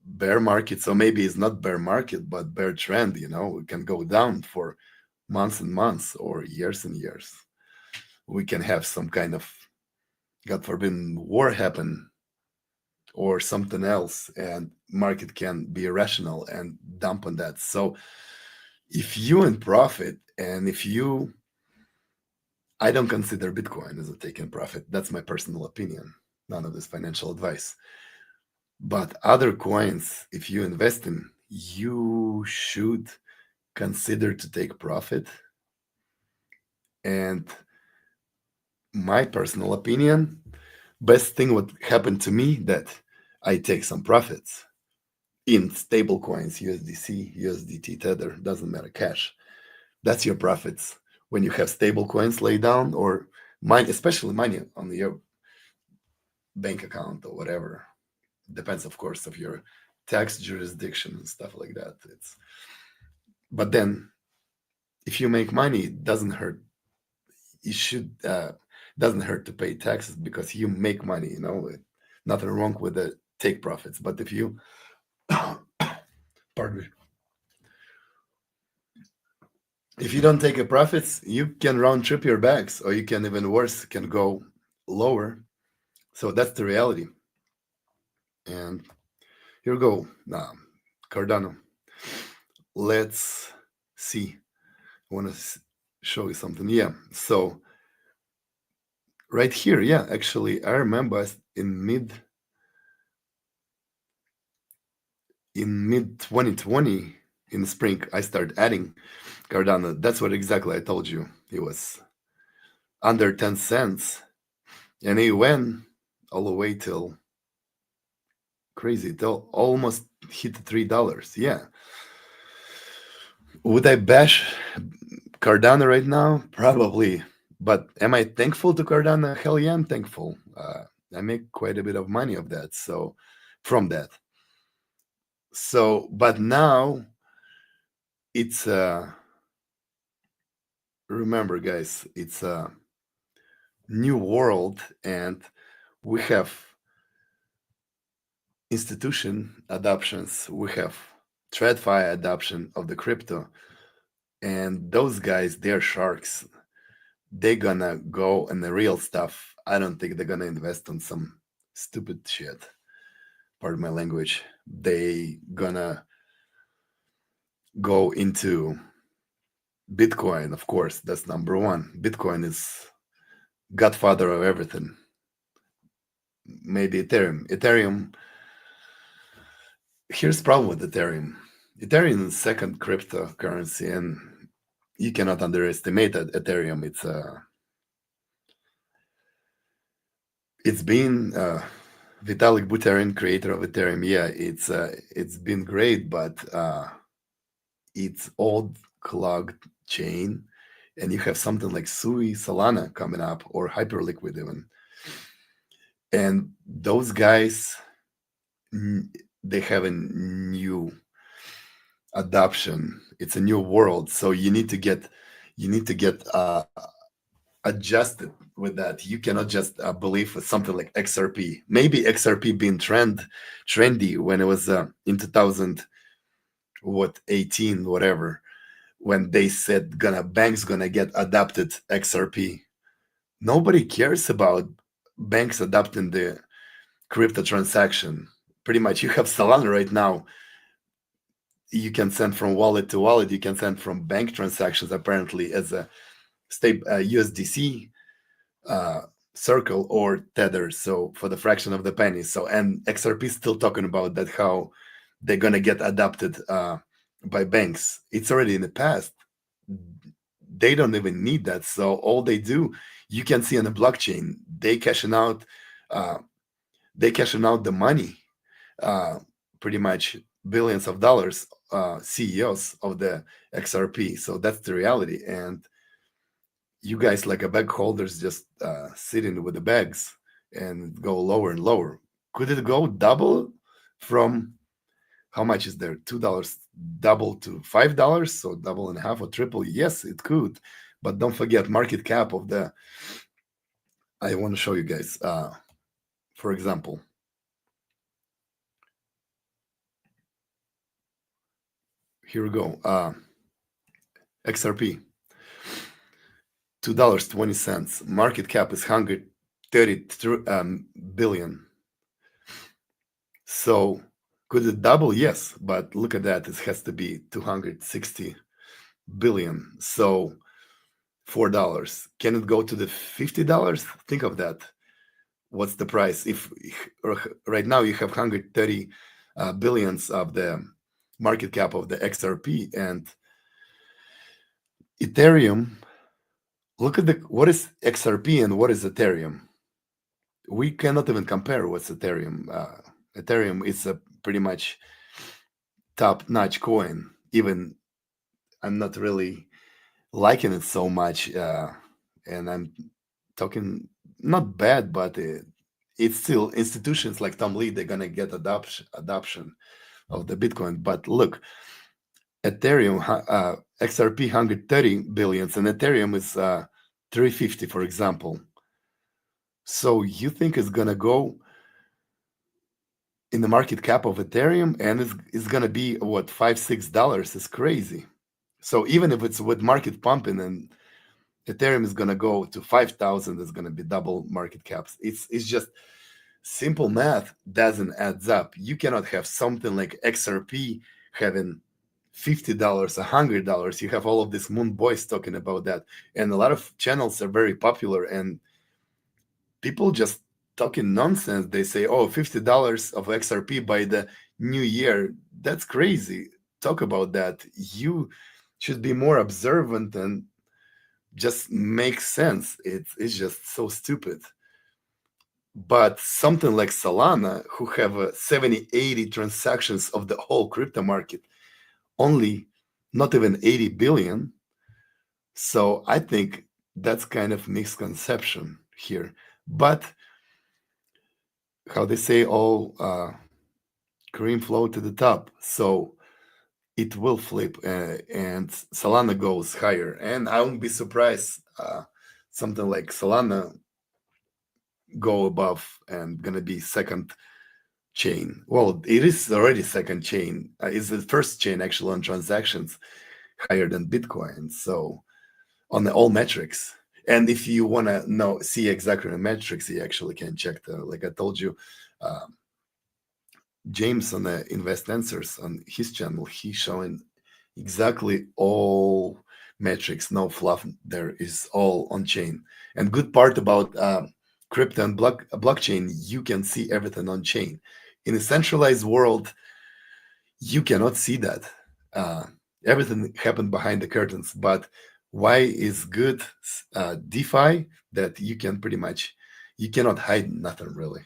bear market. So maybe it's not bear market, but bear trend. It can go down for months and months, or years and years. We can have some kind of, God forbid, war happen or something else, and market can be irrational and dump on that. So if you in profit, and I don't consider Bitcoin as a taking profit. That's my personal opinion. None of this financial advice. But other coins, if you invest in, you should consider to take profit. And my personal opinion, best thing what happened to me, that I take some profits in stable coins, USDC, USDT, Tether, doesn't matter, cash. That's your profits when you have stable coins laid down, or money, especially money on your bank account or whatever. Depends, of course, of your tax jurisdiction and stuff like that. But then, if you make money, it doesn't hurt. You should doesn't hurt to pay taxes, because you make money. Nothing wrong with the take profits. But if you, pardon me, if you don't take a profits, you can round trip your bags, or you can, even worse, can go lower. So that's the reality. And here we go. Cardano. Let's see. I want to show you something. Yeah. So right here, yeah, actually, I remember in mid 2020 in the spring, I started adding Cardano. That's what exactly I told you. It was under 10 cents, and it went all the way till crazy, till almost hit $3. Yeah. Would I bash Cardano right now? Probably. But am I thankful to Cardano? Hell yeah, I'm thankful. I make quite a bit of money of that. So from that. So, but now it's remember, guys, it's a new world, and we have institution adoptions, we have TradFi adoption of the crypto, and those guys, they're sharks. They're gonna go in the real stuff. I don't think they're gonna invest on some stupid shit. Pardon my language. They gonna go into Bitcoin, of course. That's number one. Bitcoin is godfather of everything. Maybe Ethereum. Ethereum. Here's the problem with Ethereum. Ethereum is second cryptocurrency, and you cannot underestimate that Ethereum. It's been Vitalik Buterin, creator of Ethereum. Yeah, it's been great, but it's old clogged chain, and you have something like Sui Solana coming up, or Hyperliquid even, and those guys, they have a new adoption. It's a new world, so you need to get adjusted with that. You cannot just believe with something like XRP. Maybe XRP being trendy when it was in 2018, whatever, when they said banks gonna get adopted XRP. Nobody cares about banks adopting the crypto transaction. Pretty much, you have Solana right now. You can send from wallet to wallet. You can send from bank transactions, apparently, as a state USDC Circle or Tether. So for the fraction of the penny. So, and XRP is still talking about that, how they're gonna get adopted by banks. It's already in the past. They don't even need that. So all they do, you can see on the blockchain, they cashing out the money, pretty much billions of dollars, CEOs of the XRP. So that's the reality. And you guys, like a bag holders, just sitting with the bags and go lower and lower. Could it go double from, how much is there? $2 double to $5, so double and a half or triple? Yes, it could. But don't forget market cap of the, I want to show you guys, for example, here we go. XRP, $2.20. Market cap is 130 billion. So could it double? Yes, but look at that. It has to be 260 billion. So $4. Can it go to the $50? Think of that. What's the price? If right now you have 130 billions of the market cap of the XRP and Ethereum, look at what is XRP and what is Ethereum. We cannot even compare what's Ethereum. Ethereum is a pretty much top-notch coin. Even I'm not really liking it so much, and I'm talking not bad, but it's still institutions like Tom Lee, they're gonna get adoption of the Bitcoin. But look, Ethereum, XRP 130 billions, and Ethereum is 350, for example. So you think it's gonna go in the market cap of Ethereum, and it's gonna be what, $5-6? Is crazy. So even if it's with market pumping, and Ethereum is gonna go to 5,000, it's gonna be double market caps. It's just simple math doesn't add up. You cannot have something like XRP having $50, $100. You have all of these moon boys talking about that, and a lot of channels are very popular, and people just talking nonsense. They say, oh, $50 of XRP by the new year. That's crazy. Talk about that. You should be more observant and just make sense. It's just so stupid. But something like Solana, who have 70, 80 transactions of the whole crypto market, only not even 80 billion. So I think that's kind of misconception here. But how they say, all cream flow to the top. So it will flip, and Solana goes higher. And I won't be surprised something like Solana go above and gonna be second chain. Well, it is already second chain. It's the first chain actually on transactions higher than Bitcoin. So on all metrics. And if you want to see exactly the metrics, you actually can check like I told you, James on the InvestAnswersr on his channel, he's showing exactly all metrics, no fluff. There is all on chain. And good part about crypto and blockchain, you can see everything on chain. In a centralized world, you cannot see that. Everything happened behind the curtains. But why is good DeFi? That you can pretty much, you cannot hide nothing really.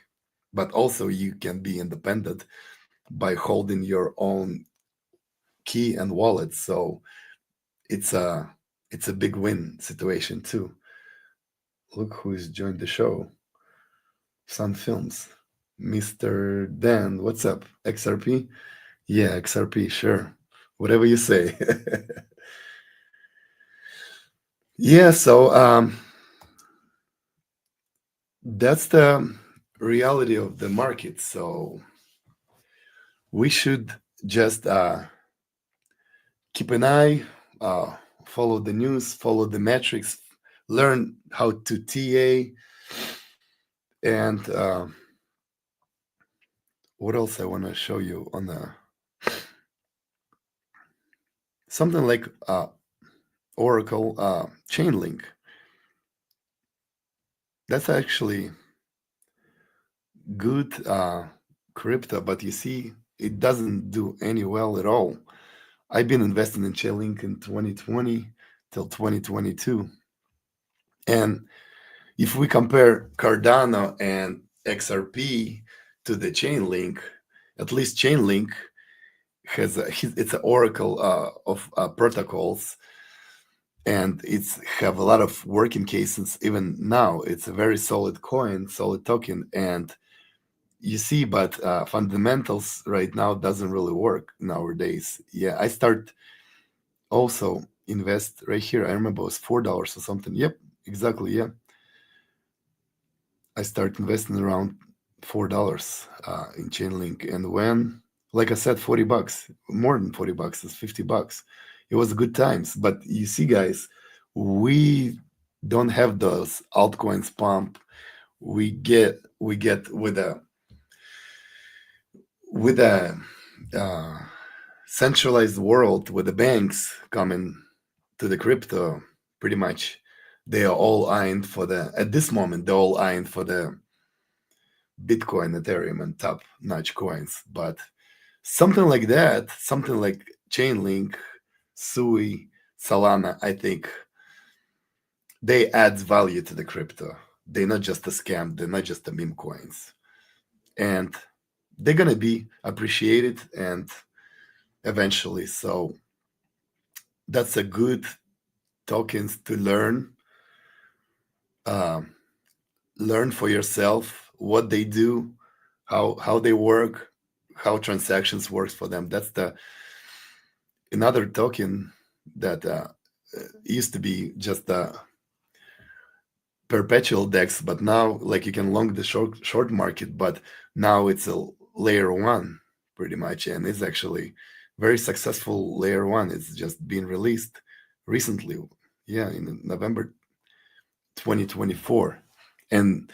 But also you can be independent by holding your own key and wallet. So it's a big win situation too. Look who's joined the show. Sun Films. Mr. Dan, what's up? XRP? Yeah, XRP, sure. Whatever you say. Yeah, so that's the reality of the market. So we should just keep an eye, follow the news, follow the metrics, learn how to TA, and what else I want to show you on the something like Oracle Chainlink. That's actually good crypto, but you see, it doesn't do any well at all. I've been investing in Chainlink in 2020 till 2022. And if we compare Cardano and XRP to the Chainlink, at least Chainlink has it's an oracle of protocols, and it's have a lot of working cases. Even now, it's a very solid coin, solid token, and you see, but fundamentals right now doesn't really work nowadays. Yeah, I start also invest right here. I remember it was $4 or something. Yep, exactly. Yeah, I start investing around $4 in Chainlink, and when, like I said, $40, more than $40 is $50. It was good times, but you see, guys, we don't have those altcoins pump. We get with a centralized world with the banks coming to the crypto. Pretty much, they are all eyeing for at this moment, they're all eyeing for the Bitcoin, Ethereum, and top-notch coins. But something like that, something like Chainlink, Sui, Solana, I think they add value to the crypto. They're not just a scam. They're not just the meme coins. And they're going to be appreciated and eventually. So that's a good tokens to learn. Learn for yourself what they do, how they work, how transactions works for them. That's another token that used to be just a perpetual DEX, but now like you can long the short market, but now it's a layer one pretty much, and it's actually very successful layer one. It's just been released recently, yeah, in November 2024. And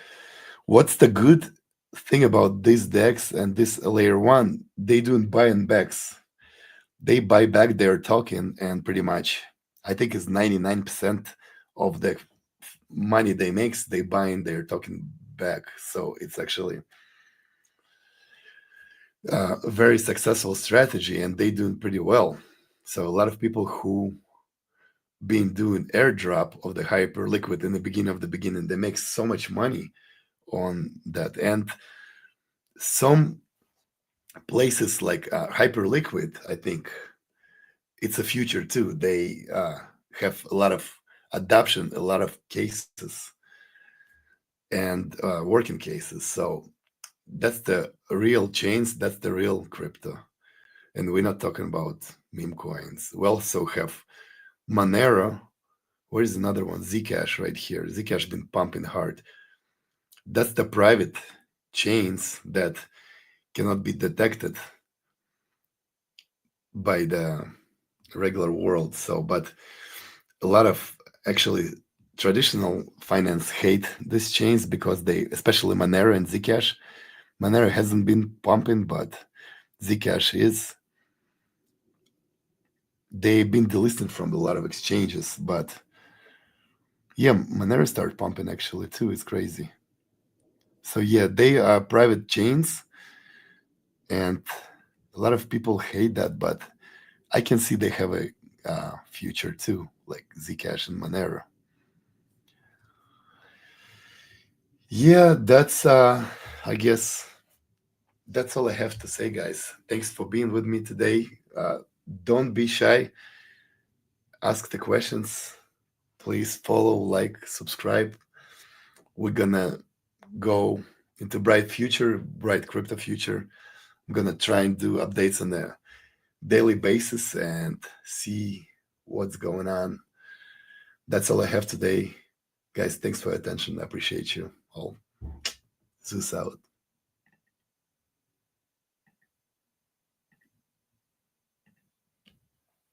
what's the good thing about this DEX and this layer one, they doing buy and backs. They buy back their token, and pretty much, I think it's 99% of the money they makes, they buying their token back. So it's actually a very successful strategy, and they doing pretty well. So a lot of people who been doing airdrop of the hyper liquid in the beginning, they make so much money on that. And some places like hyper liquid, I think it's a future too. They have a lot of adoption, a lot of cases and working cases. So that's the real chains, that's the real crypto. And we're not talking about meme coins. We also have Monero. Where is another one? Zcash right here. Zcash been pumping hard. That's the private chains that cannot be detected by the regular world. So, but a lot of actually traditional finance hate these chains because they, especially Monero and Zcash. Monero hasn't been pumping, but Zcash is. They've been delisted from a lot of exchanges, but yeah, Monero started pumping actually too. It's crazy. So yeah, they are private chains, and a lot of people hate that, but I can see they have a future too, like Zcash and Monero. Yeah, that's I guess that's all I have to say, guys. Thanks for being with me today. Don't be shy. Ask the questions. Please follow, like, subscribe. We're gonna go into bright future, bright crypto future. I'm gonna try and do updates on a daily basis and see what's going on. That's all I have today. Guys, thanks for your attention. I appreciate you all. Zeus out.